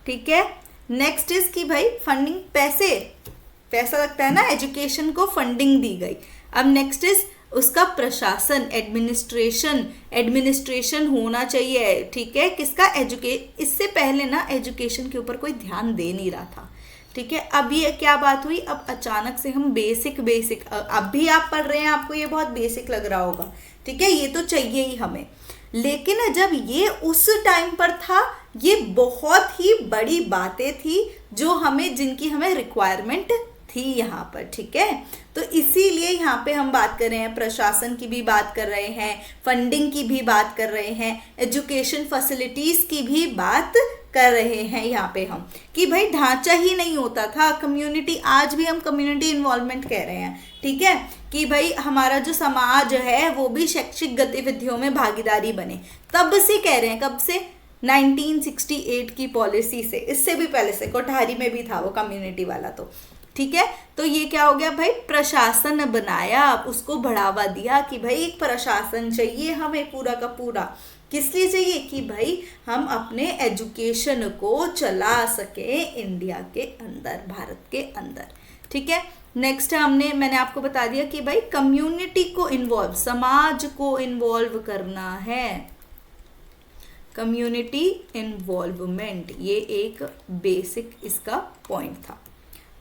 ठीक है, नेक्स्ट इज कि भाई फंडिंग, पैसा लगता है ना, एजुकेशन को फंडिंग दी गई। अब नेक्स्ट इज उसका प्रशासन, एडमिनिस्ट्रेशन होना चाहिए। ठीक है, किसका, इससे पहले ना एजुकेशन के ऊपर कोई ध्यान दे नहीं रहा था। ठीक है, अब ये क्या बात हुई, अब अचानक से हम बेसिक अब भी आप पढ़ रहे हैं, आपको ये बहुत बेसिक लग रहा होगा। ठीक है, ये तो चाहिए ही हमें, लेकिन जब ये उस टाइम पर था, ये बहुत ही बड़ी बातें थी जो जिनकी हमें रिक्वायरमेंट थी यहाँ पर। ठीक है, तो इसीलिए यहाँ पे हम बात कर रहे हैं, प्रशासन की भी बात कर रहे हैं, फंडिंग की भी बात कर रहे हैं, एजुकेशन फैसिलिटीज की भी बात कर रहे हैं यहाँ पे हम, कि भाई ढांचा ही नहीं होता था। कम्युनिटी, आज भी हम कम्युनिटी इन्वॉल्वमेंट कह रहे हैं। ठीक है, कि भाई हमारा जो समाज है वो भी शैक्षिक गतिविधियों में भागीदारी बने, तब से कह रहे हैं। कब से, 1968 की पॉलिसी से, इससे भी पहले से, कोठारी में भी था वो कम्युनिटी वाला। तो ठीक है, तो ये क्या हो गया भाई, प्रशासन बनाया, उसको बढ़ावा दिया कि भाई एक प्रशासन चाहिए हमें पूरा का पूरा। किस लिए चाहिए, कि भाई हम अपने एजुकेशन को चला सके इंडिया के अंदर, भारत के अंदर। ठीक है, नेक्स्ट मैंने आपको बता दिया कि भाई कम्युनिटी को इन्वॉल्व, समाज को इन्वॉल्व करना है, कम्युनिटी इन्वॉल्वमेंट, ये एक बेसिक इसका पॉइंट था।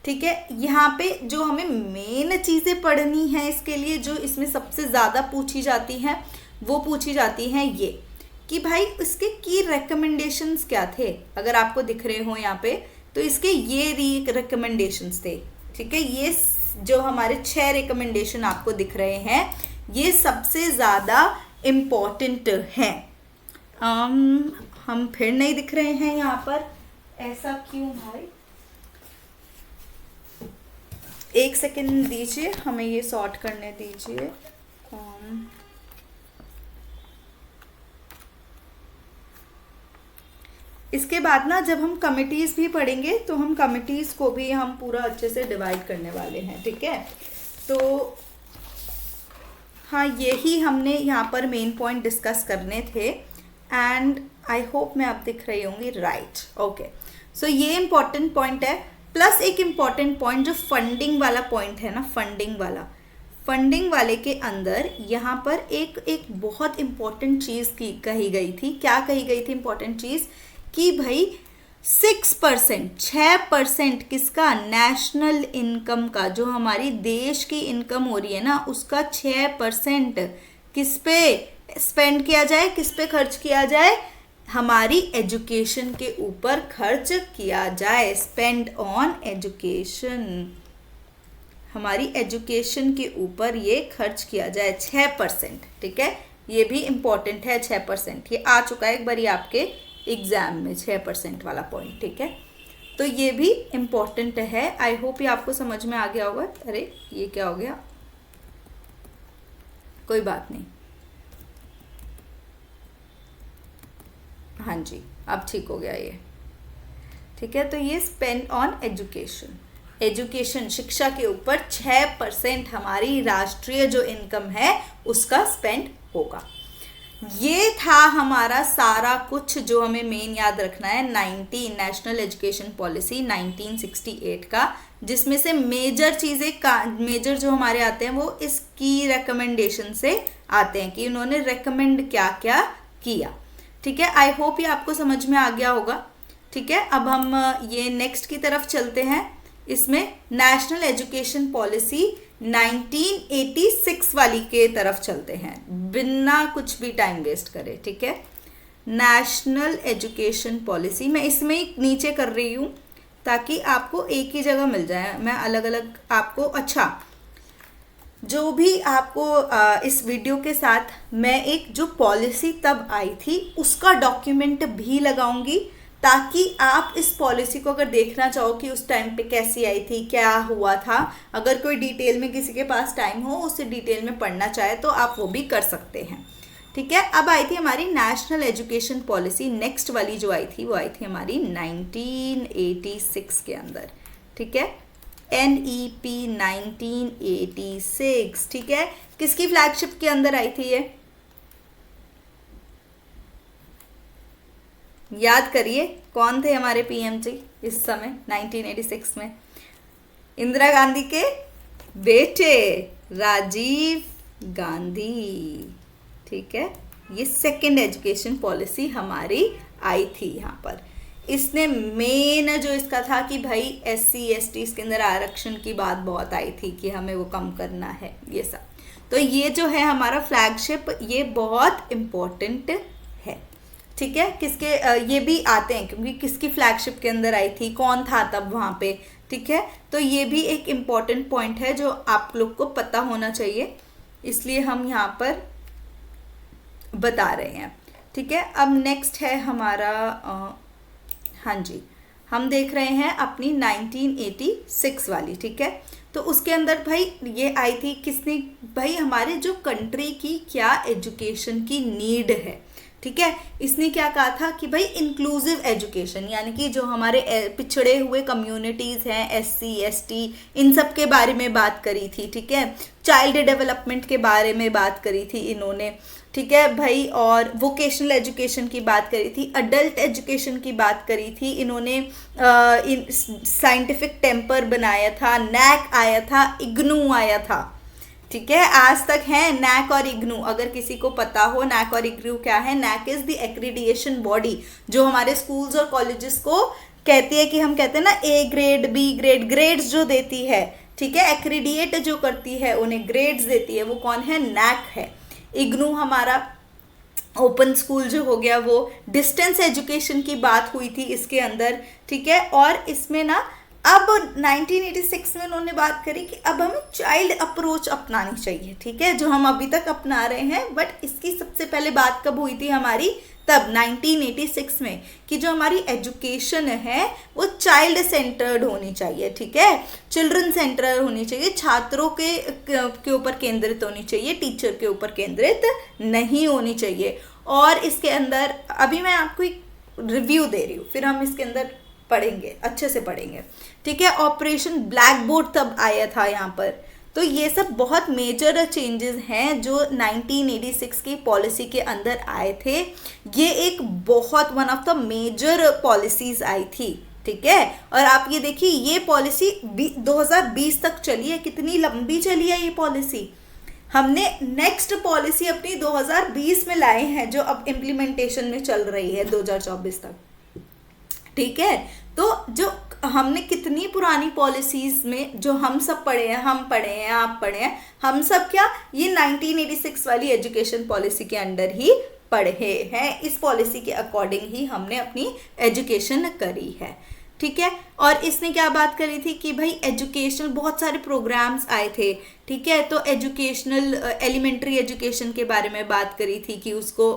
ठीक है, यहाँ पे जो हमें मेन चीज़ें पढ़नी है इसके लिए, जो इसमें सबसे ज़्यादा पूछी जाती हैं, वो पूछी जाती हैं ये कि भाई इसके की रिकमेंडेशंस क्या थे। अगर आपको दिख रहे हो यहाँ पे, तो इसके ये रिकमेंडेशंस थे। ठीक है, ये जो हमारे 6 रिकमेंडेशन आपको दिख रहे हैं, ये सबसे ज़्यादा इम्पॉर्टेंट हैं। हम फिर नहीं दिख रहे हैं यहाँ पर, ऐसा क्यों भाई, एक सेकेंड दीजिए, हमें ये सॉर्ट करने दीजिए। इसके बाद ना जब हम कमिटीज़ भी पढ़ेंगे तो हम कमिटीज़ को भी हम पूरा अच्छे से डिवाइड करने वाले हैं। ठीक है, तो हाँ, यही हमने यहाँ पर मेन पॉइंट डिस्कस करने थे, एंड आई होप मैं अब दिख रही होंगी, राइट, ओके। सो ये इम्पॉर्टेंट पॉइंट है, प्लस एक इम्पॉर्टेंट पॉइंट जो फंडिंग वाला पॉइंट है ना, फंडिंग वाले के अंदर यहाँ पर एक बहुत इम्पॉर्टेंट चीज़ की कही गई थी। क्या कही गई थी इम्पॉर्टेंट चीज़, कि भाई 6% किसका, नेशनल इनकम का, जो हमारी देश की इनकम हो रही है ना, उसका 6% किस पे स्पेंड किया जाए, किस पे खर्च किया जाए, हमारी एजुकेशन के ऊपर खर्च किया जाए, स्पेंड ऑन एजुकेशन, हमारी एजुकेशन के ऊपर ये खर्च किया जाए 6%। ठीक है, ये भी इम्पॉर्टेंट है 6%, ये आ चुका है एक बार आपके एग्जाम में 6% वाला पॉइंट। ठीक है, तो ये भी इम्पॉर्टेंट है। आई होप ये आपको समझ में आ गया होगा। अरे ये क्या हो गया, कोई बात नहीं, हाँ जी अब ठीक हो गया ये। ठीक है, तो ये स्पेंड ऑन एजुकेशन, शिक्षा के ऊपर 6% हमारी राष्ट्रीय जो इनकम है उसका स्पेंड होगा। ये था हमारा सारा कुछ जो हमें मेन याद रखना है, नेशनल एजुकेशन पॉलिसी 1968 का, जिसमें से मेजर चीज़ें मेजर जो हमारे आते हैं वो इसकी रिकमेंडेशन से आते हैं कि उन्होंने रेकमेंड क्या क्या किया। ठीक है, आई होप ये आपको समझ में आ गया होगा। ठीक है, अब हम ये नेक्स्ट की तरफ चलते हैं। इसमें नेशनल एजुकेशन पॉलिसी 1986 वाली के तरफ चलते हैं, बिना कुछ भी टाइम वेस्ट करे। ठीक है, नेशनल एजुकेशन पॉलिसी मैं इसमें ही नीचे कर रही हूँ ताकि आपको एक ही जगह मिल जाए, मैं अलग अलग आपको, अच्छा जो भी आपको इस वीडियो के साथ मैं एक जो पॉलिसी तब आई थी उसका डॉक्यूमेंट भी लगाऊंगी, ताकि आप इस पॉलिसी को अगर देखना चाहो कि उस टाइम पे कैसी आई थी, क्या हुआ था, अगर कोई डिटेल में किसी के पास टाइम हो उसे डिटेल में पढ़ना चाहे तो आप वो भी कर सकते हैं। ठीक है, अब आई थी हमारी नेशनल एजुकेशन पॉलिसी, नेक्स्ट वाली जो आई थी वो आई थी हमारी 1986 के अंदर। ठीक है, NEP 1986। ठीक है, किसकी फ्लैगशिप के अंदर आई थी ये, याद करिए कौन थे हमारे PM जी इस समय 1986 में, इंदिरा गांधी के बेटे राजीव गांधी। ठीक है, ये सेकंड एजुकेशन पॉलिसी हमारी आई थी यहाँ पर। इसने मेन जो इसका था कि भाई SC ST इसके अंदर आरक्षण की बात बहुत आई थी कि हमें वो कम करना है, ये सब। तो ये जो है हमारा फ्लैगशिप, ये बहुत इम्पोर्टेंट है। ठीक है, किसके ये भी आते हैं क्योंकि किसकी फ्लैगशिप के अंदर आई थी, कौन था तब वहाँ पे। ठीक है, तो ये भी एक इम्पॉर्टेंट पॉइंट है जो आप लोग को पता होना चाहिए, इसलिए हम यहाँ पर बता रहे हैं। ठीक है, अब नेक्स्ट है हमारा हाँ जी, हम देख रहे हैं अपनी 1986 वाली। ठीक है, तो उसके अंदर भाई ये आई थी किसने, भाई हमारे जो कंट्री की क्या एजुकेशन की नीड है, ठीक है। इसने क्या कहा था कि भाई इंक्लूसिव एजुकेशन, यानी कि जो हमारे पिछड़े हुए कम्युनिटीज़ हैं, SC ST, इन सब के बारे में बात करी थी, ठीक है। चाइल्ड डेवलपमेंट के बारे में बात करी थी इन्होंने, ठीक है भाई। और वोकेशनल एजुकेशन की बात करी थी, अडल्ट एजुकेशन की बात करी थी इन्होंने, साइंटिफिक टेम्पर बनाया था, नैक आया था, इग्नू आया था, ठीक है। आज तक है नैक और इग्नू, अगर किसी को पता हो नैक और इग्नू क्या है। NAAC is the accreditation body जो हमारे स्कूल्स और कॉलेजेस को कहती है, कि हम कहते हैं ना A grade B grade, grades जो देती है, ठीक है। एक्रीडिएट जो करती है, उन्हें ग्रेड्स देती है, वो कौन है? नैक है। इग्नू हमारा ओपन स्कूल जो हो गया, वो डिस्टेंस एजुकेशन की बात हुई थी इसके अंदर, ठीक है। और इसमें ना अब 1986 में उन्होंने बात करी कि अब हमें चाइल्ड अप्रोच अपनानी चाहिए, ठीक है, जो हम अभी तक अपना रहे हैं। बट इसकी सबसे पहले बात कब हुई थी हमारी? तब 1986 में, कि जो हमारी एजुकेशन है वो चाइल्ड सेंटर्ड होनी चाहिए, ठीक है, चिल्ड्रन सेंटर होनी चाहिए, छात्रों के ऊपर केंद्रित होनी चाहिए, टीचर के ऊपर केंद्रित नहीं होनी चाहिए। और इसके अंदर अभी मैं आपको एक रिव्यू दे रही हूँ, फिर हम इसके अंदर पढ़ेंगे, अच्छे से पढ़ेंगे, ठीक है। ऑपरेशन ब्लैक बोर्ड तब आया था यहाँ पर। तो ये सब बहुत मेजर चेंजेस हैं जो 1986 की पॉलिसी के अंदर आए थे। ये एक बहुत one of the major policies आई थी, ठीक है। और आप ये देखिए, ये पॉलिसी 2020 तक चली है। कितनी लंबी चली है ये पॉलिसी। हमने नेक्स्ट पॉलिसी अपनी 2020 में लाए हैं, जो अब इम्प्लीमेंटेशन में चल रही है 2024 तक, ठीक है। तो जो हमने कितनी पुरानी पॉलिसीज में जो हम सब पढ़े हैं, हम पढ़े हैं, आप पढ़े हैं, हम सब क्या ये 1986 वाली एजुकेशन पॉलिसी के अंडर ही पढ़े हैं। इस पॉलिसी के अकॉर्डिंग ही हमने अपनी एजुकेशन करी है, ठीक है। और इसने क्या बात करी थी कि भाई एजुकेशनल बहुत सारे प्रोग्राम्स आए थे, ठीक है। तो एजुकेशनल एलिमेंट्री एजुकेशन के बारे में बात करी थी कि उसको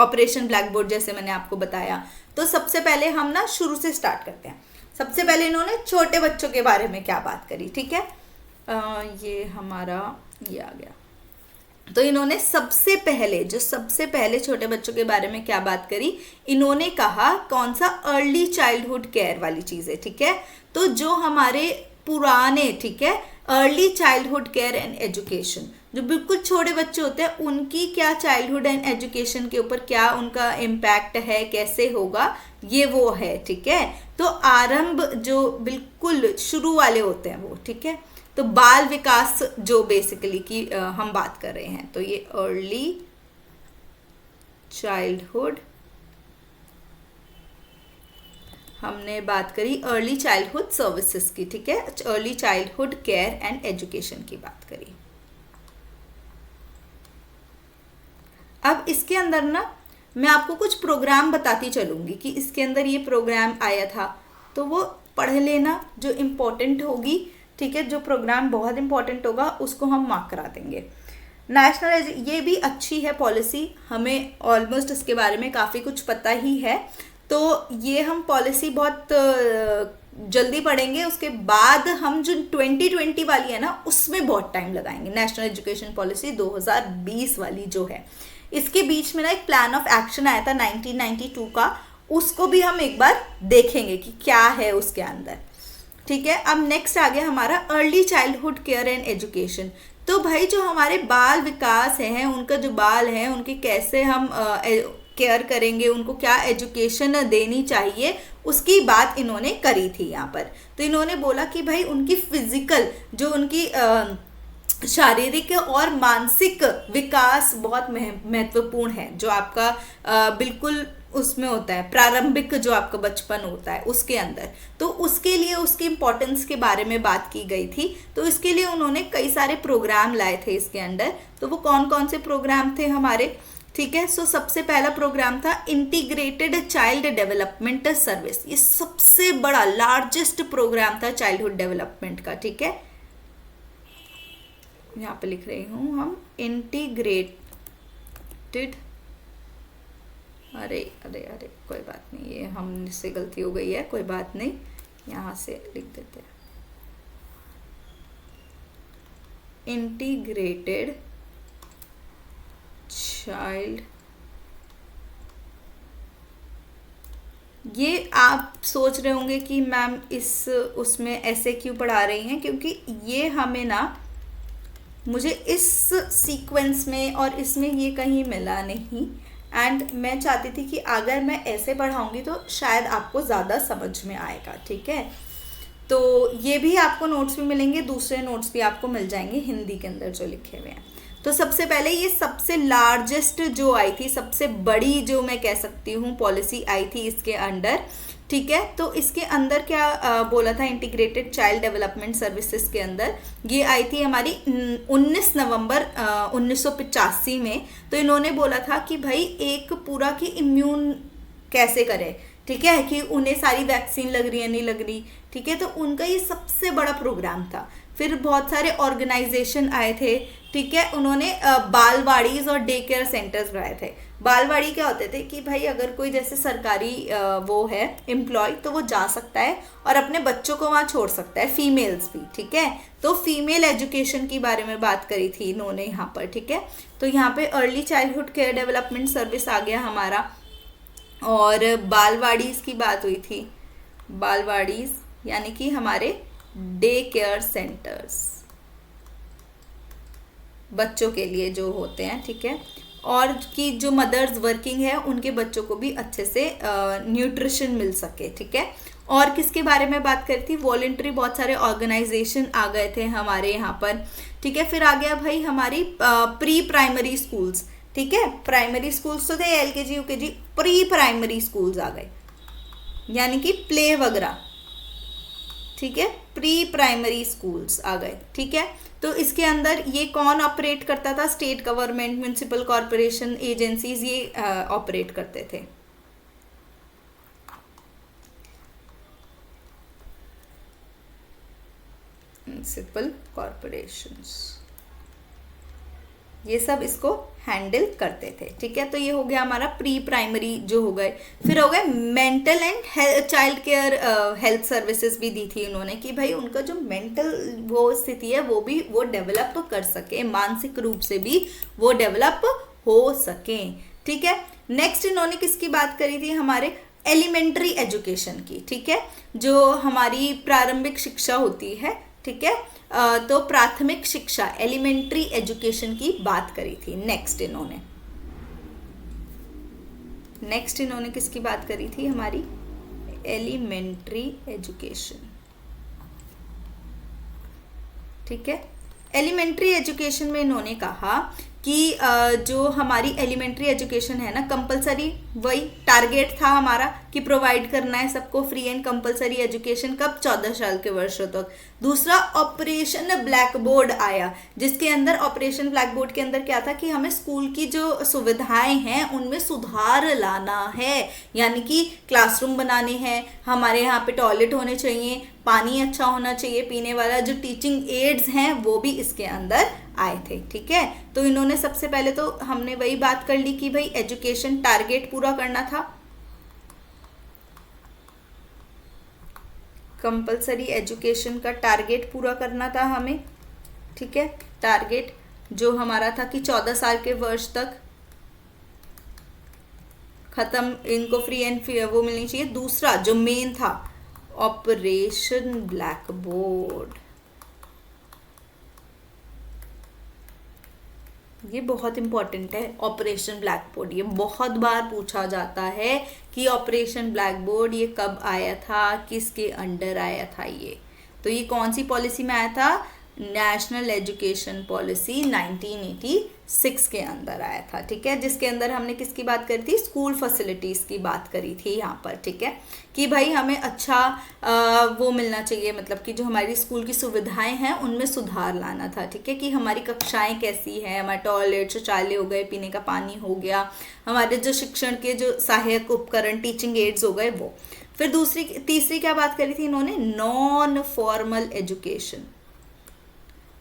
ऑपरेशन ब्लैक बोर्ड जैसे मैंने आपको बताया। तो सबसे पहले हम ना शुरू से स्टार्ट करते हैं। सबसे पहले इन्होंने छोटे बच्चों के बारे में क्या बात करी, ठीक है। ये हमारा ये आ गया। तो इन्होंने सबसे पहले छोटे बच्चों के बारे में क्या बात करी, इन्होंने कहा कौन सा? अर्ली चाइल्डहुड केयर वाली चीज़ें, ठीक है। तो जो हमारे पुराने, ठीक है, early childhood care and education, जो बिल्कुल छोटे बच्चे होते हैं, उनकी क्या चाइल्डहुड एंड एजुकेशन के ऊपर क्या उनका इम्पैक्ट है, कैसे होगा, ये वो है, ठीक है। तो आरंभ जो बिल्कुल शुरू वाले होते हैं वो, ठीक है। तो बाल विकास जो बेसिकली की हम बात कर रहे हैं, तो ये अर्ली चाइल्डहुड, हमने बात करी अर्ली चाइल्डहुड सर्विसेज की, ठीक है, early childhood care and education की बात करी। अब इसके अंदर ना मैं आपको कुछ प्रोग्राम बताती चलूंगी कि इसके अंदर ये प्रोग्राम आया था, तो वो पढ़ लेना जो इम्पोर्टेंट होगी, ठीक है। जो प्रोग्राम बहुत इंपॉर्टेंट होगा उसको हम मार्क करा देंगे। नेशनल ये भी अच्छी है पॉलिसी, हमें ऑलमोस्ट इसके बारे में काफ़ी कुछ पता ही है। तो ये हम पॉलिसी बहुत जल्दी पढ़ेंगे। उसके बाद हम जो 2020 वाली है ना, उसमें बहुत टाइम लगाएंगे। नेशनल एजुकेशन पॉलिसी 2020 वाली जो है, इसके बीच में ना एक प्लान ऑफ एक्शन आया था 1992 का, उसको भी हम एक बार देखेंगे कि क्या है उसके अंदर, ठीक है। अब नेक्स्ट आ गया हमारा early childhood care and education. तो भाई जो हमारे बाल विकास हैं, उनका जो बाल हैं, उनके कैसे हम केयर करेंगे, उनको क्या एजुकेशन देनी चाहिए, उसकी बात इन्होंने करी थी यहाँ पर। तो इन्होंने बोला कि भाई उनकी फिजिकल जो उनकी शारीरिक और मानसिक विकास बहुत महत्वपूर्ण है, जो आपका बिल्कुल उसमें होता है, प्रारंभिक जो आपका बचपन होता है उसके अंदर। तो उसके लिए उसकी इम्पोर्टेंस के बारे में बात की गई थी। तो इसके लिए उन्होंने कई सारे प्रोग्राम लाए थे इसके अंदर। तो वो कौन कौन से प्रोग्राम थे हमारे, ठीक है। सो सबसे पहला प्रोग्राम था इंटीग्रेटेड चाइल्ड डेवलपमेंट सर्विस। ये सबसे बड़ा लार्जेस्ट प्रोग्राम था चाइल्डहुड डेवलपमेंट का, ठीक है। यहाँ पे लिख रही हूँ हम इंटीग्रेटेड, अरे अरे अरे कोई बात नहीं, ये हमसे गलती हो गई है, कोई बात नहीं, यहाँ से लिख देते हैं इंटीग्रेटेड चाइल्ड ये आप सोच रहे होंगे कि मैम इस उसमें ऐसे क्यों पढ़ा रही हैं, क्योंकि ये हमें ना, मुझे इस सीक्वेंस में और इसमें ये कहीं मिला नहीं, एंड मैं चाहती थी कि अगर मैं ऐसे पढ़ाऊँगी तो शायद आपको ज़्यादा समझ में आएगा, ठीक है। तो ये भी आपको नोट्स भी मिलेंगे, दूसरे नोट्स भी आपको मिल जाएंगे हिंदी के अंदर जो लिखे हुए हैं। तो सबसे पहले ये सबसे लार्जेस्ट जो आई थी, सबसे बड़ी जो मैं कह सकती हूँ पॉलिसी आई थी इसके अंडर, ठीक है। तो इसके अंदर क्या बोला था, इंटीग्रेटेड चाइल्ड डेवलपमेंट सर्विसेज के अंदर ये आई थी हमारी 19 नवंबर 1985 में। तो इन्होंने बोला था कि भाई एक पूरा की इम्यून कैसे करें, ठीक है, कि उन्हें सारी वैक्सीन लग रही है नहीं लग रही, ठीक है। तो उनका ये सबसे बड़ा प्रोग्राम था। फिर बहुत सारे ऑर्गेनाइजेशन आए थे, ठीक है। उन्होंने बालवाड़ीज और डे केयर सेंटर्स बनाए थे। बालवाड़ी क्या होते थे कि भाई अगर कोई जैसे सरकारी वो है एम्प्लॉय, तो वो जा सकता है और अपने बच्चों को वहाँ छोड़ सकता है, फीमेल्स भी, ठीक है। तो फीमेल एजुकेशन के बारे में बात करी थी इन्होंने यहाँ पर, ठीक है। तो यहाँ पे early childhood care development service आ गया हमारा, और बालवाड़ीज की बात हुई थी। बालवाड़ीज यानी कि हमारे डे केयर सेंटर्स, बच्चों के लिए जो होते हैं, ठीक है। और कि जो मदर्स वर्किंग है उनके बच्चों को भी अच्छे से न्यूट्रिशन मिल सके, ठीक है। और किसके बारे में बात करी थी, वॉलेंट्री, बहुत सारे ऑर्गेनाइजेशन आ गए थे हमारे यहाँ पर, ठीक है। फिर आ गया भाई हमारी प्री प्राइमरी स्कूल्स, ठीक है। प्राइमरी स्कूल्स तो थे LKG UKG, pre primary schools आ गए, यानी कि प्ले वगैरह, ठीक है। प्री प्राइमरी स्कूल्स आ गए, ठीक है। तो इसके अंदर ये कौन ऑपरेट करता था, state government, municipal corporation, agencies, ये ऑपरेट करते थे। म्यूनिसिपल कॉरपोरेशंस, ये सब इसको हैंडल करते थे, ठीक है। तो ये हो गया हमारा प्री प्राइमरी जो हो गए। फिर हो गए mental and child care health services भी दी थी उन्होंने, कि भाई उनका जो मेंटल वो स्थिति है वो भी वो डेवलप कर सके, मानसिक रूप से भी वो डेवलप हो सके, ठीक है। नेक्स्ट इन्होंने किसकी बात करी थी, हमारे एलिमेंट्री एजुकेशन की, ठीक है, जो हमारी प्रारंभिक शिक्षा होती है, ठीक है। तो प्राथमिक शिक्षा, एलिमेंट्री एजुकेशन की बात करी थी। नेक्स्ट इन्होंने किसकी बात करी थी, हमारी एलिमेंट्री एजुकेशन, ठीक है। एलिमेंट्री एजुकेशन में इन्होंने कहा कि जो हमारी एलिमेंट्री एजुकेशन है ना, कंपलसरी, वही टारगेट था हमारा कि प्रोवाइड करना है सबको फ्री एंड कंपलसरी एजुकेशन, कब, 14 साल के वर्षों तक। दूसरा ऑपरेशन ब्लैक बोर्ड आया, जिसके अंदर ऑपरेशन ब्लैक बोर्ड के अंदर क्या था कि हमें स्कूल की जो सुविधाएं हैं उनमें सुधार लाना है, यानी कि क्लासरूम बनाने हैं, हमारे यहाँ पे टॉयलेट होने चाहिए, पानी अच्छा होना चाहिए पीने वाला, जो टीचिंग एड्स हैं वो भी इसके अंदर आए थे, ठीक है। तो इन्होंने सबसे पहले तो हमने वही बात कर ली कि भाई एजुकेशन टारगेट पूरा करना था, कंपलसरी एजुकेशन का टारगेट पूरा करना था हमें, ठीक है। टारगेट जो हमारा था कि 14 साल के वर्ष तक खत्म, इनको फ्री एंड वो मिलनी चाहिए। दूसरा जो मेन था, ऑपरेशन ब्लैक बोर्ड, ये बहुत इंपॉर्टेंट है। ऑपरेशन ब्लैक बोर्ड ये बहुत बार पूछा जाता है कि ऑपरेशन ब्लैक बोर्ड ये कब आया था, किसके अंडर आया था ये। तो ये कौन सी पॉलिसी में आया था, नेशनल एजुकेशन पॉलिसी 1986 के अंदर आया था, ठीक है। जिसके अंदर हमने किसकी बात करी थी, स्कूल फैसिलिटीज़ की बात करी थी यहाँ पर, ठीक है, कि भाई हमें अच्छा वो मिलना चाहिए, मतलब कि जो हमारी स्कूल की सुविधाएं हैं उनमें सुधार लाना था, ठीक है। कि हमारी कक्षाएं कैसी हैं, हमारे टॉयलेट, शौचालय हो गए, पीने का पानी हो गया, हमारे जो शिक्षण के जो सहायक उपकरण, टीचिंग एड्स हो गए वो। फिर तीसरी क्या बात करी थी इन्होंने, non formal education.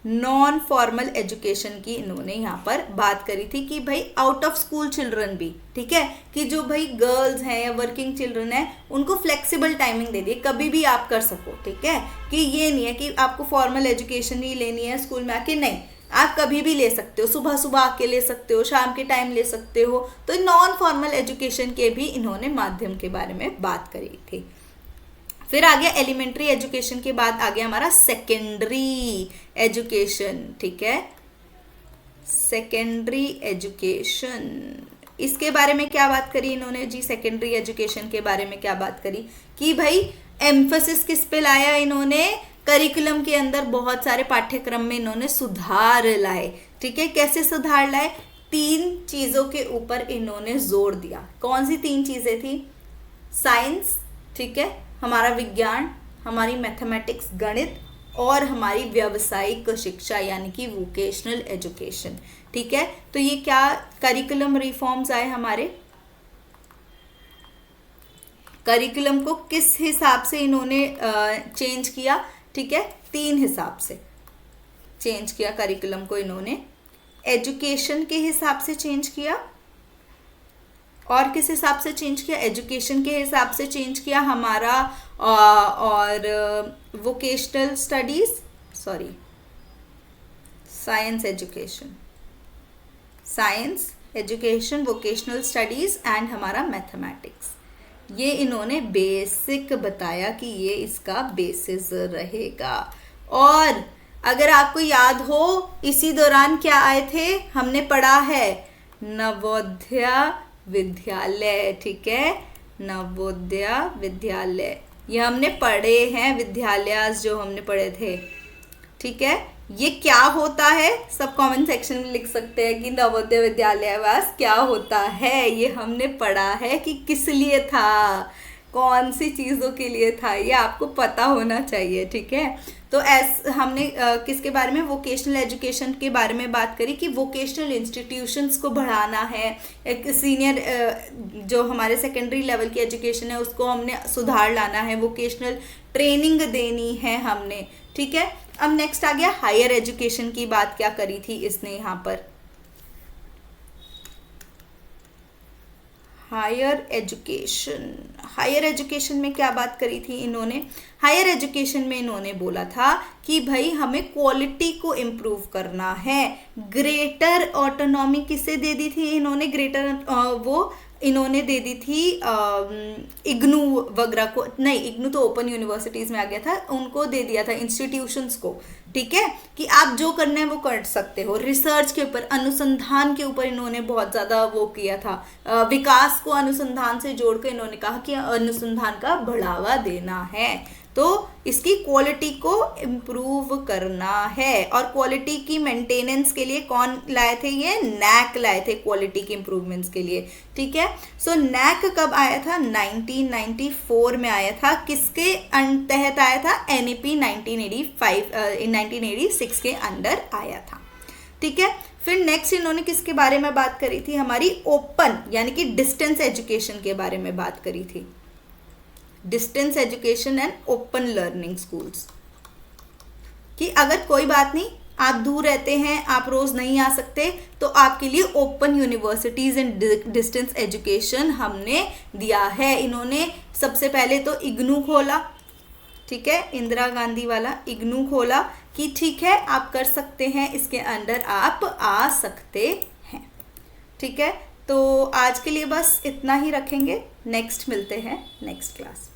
Non formal education की इन्होंने यहाँ पर बात करी थी कि भाई आउट ऑफ स्कूल चिल्ड्रन भी, ठीक है, कि जो भाई गर्ल्स हैं या वर्किंग चिल्ड्रन हैं उनको फ्लेक्सिबल टाइमिंग दे दी, कभी भी आप कर सको, ठीक है। कि ये नहीं है कि आपको फॉर्मल एजुकेशन ही लेनी है स्कूल में आके, नहीं, आप कभी भी ले सकते हो, सुबह सुबह आके ले सकते हो, शाम के टाइम ले सकते हो। तो नॉन फॉर्मल एजुकेशन के भी इन्होंने माध्यम के बारे में बात करी थी। फिर आ गया एलिमेंट्री एजुकेशन के बाद आ गया हमारा सेकेंडरी एजुकेशन, ठीक है। सेकेंडरी एजुकेशन, इसके बारे में क्या बात करी इन्होंने जी? सेकेंडरी एजुकेशन के बारे में क्या बात करी कि भाई एम्फसिस किस पे लाया इन्होंने? करिकुलम के अंदर बहुत सारे पाठ्यक्रम में इन्होंने सुधार लाए, ठीक है। कैसे सुधार लाए? 3 चीजों के ऊपर इन्होंने जोर दिया। कौन सी 3 चीजें थी? साइंस, ठीक है, हमारा विज्ञान, हमारी मैथमेटिक्स गणित, और हमारी व्यावसायिक शिक्षा यानी कि वोकेशनल एजुकेशन, ठीक है। तो ये क्या करिकुलम रिफॉर्म्स आए हमारे? करिकुलम को किस हिसाब से इन्होंने चेंज किया? ठीक है, 3 हिसाब से चेंज किया करिकुलम को इन्होंने। एजुकेशन के हिसाब से चेंज किया, और किस हिसाब से चेंज किया? एजुकेशन के हिसाब से चेंज किया हमारा और vocational studies, sorry science education, science education, vocational studies and हमारा मैथमेटिक्स। ये इन्होंने बेसिक बताया कि ये इसका बेसिस रहेगा। और अगर आपको याद हो इसी दौरान क्या आए थे, हमने पढ़ा है नवोदय विद्यालय, ठीक है, नवोदय विद्यालय, ये हमने पढ़े हैं, विद्यालय जो हमने पढ़े थे, ठीक है। ये क्या होता है? सब कमेंट सेक्शन में लिख सकते हैं कि नवोदय विद्यालयावास क्या होता है। ये हमने पढ़ा है कि किस लिए था, कौन सी चीज़ों के लिए था, ये आपको पता होना चाहिए, ठीक है। तो हमने किसके बारे में? वोकेशनल एजुकेशन के बारे में बात करी कि वोकेशनल इंस्टीट्यूशंस को बढ़ाना है, एक सीनियर जो हमारे सेकेंडरी लेवल की एजुकेशन है उसको हमने सुधार लाना है, वोकेशनल ट्रेनिंग देनी है हमने, ठीक है। अब नेक्स्ट आ गया हायर एजुकेशन की बात क्या करी थी इसने यहाँ पर? हायर एजुकेशन, हायर एजुकेशन में क्या बात करी थी इन्होंने? हायर एजुकेशन में इन्होंने बोला था कि भाई हमें क्वालिटी को इम्प्रूव करना है। ग्रेटर ऑटोनॉमी किसे दे दी थी इन्होंने? ग्रेटर वो इन्होंने दे दी थी इग्नू वगैरह को, नहीं इग्नू तो ओपन यूनिवर्सिटीज़ में आ गया था, उनको दे दिया था इंस्टीट्यूशंस को, ठीक है, कि आप जो करना है वो कर सकते हो। रिसर्च के ऊपर, अनुसंधान के ऊपर इन्होंने बहुत ज़्यादा वो किया था, विकास को अनुसंधान से जोड़ के इन्होंने कहा कि अनुसंधान का बढ़ावा देना है, तो इसकी क्वालिटी को इम्प्रूव करना है। और क्वालिटी की मेंटेनेंस के लिए कौन लाए थे? ये नैक लाए थे क्वालिटी की इम्प्रूवमेंट्स के लिए, ठीक है। सो नैक कब आया था? 1994 में आया था। किसके तहत आया था? NEP 1986 के अंडर आया था, ठीक है। फिर नेक्स्ट इन्होंने किसके बारे में बात करी थी? हमारी ओपन यानी कि डिस्टेंस एजुकेशन के बारे में बात करी थी। Distance education and open learning schools, कि अगर कोई बात नहीं आप दूर रहते हैं, आप रोज नहीं आ सकते, तो आपके लिए open universities and distance education हमने दिया है। इन्होंने सबसे पहले तो इग्नू खोला, ठीक है, इंदिरा गांधी वाला इग्नू खोला कि ठीक है आप कर सकते हैं, इसके अंडर आप आ सकते हैं, ठीक है। तो आज के लिए बस इतना ही रखेंगे, नेक्स्ट मिलते हैं नेक्स्ट क्लास।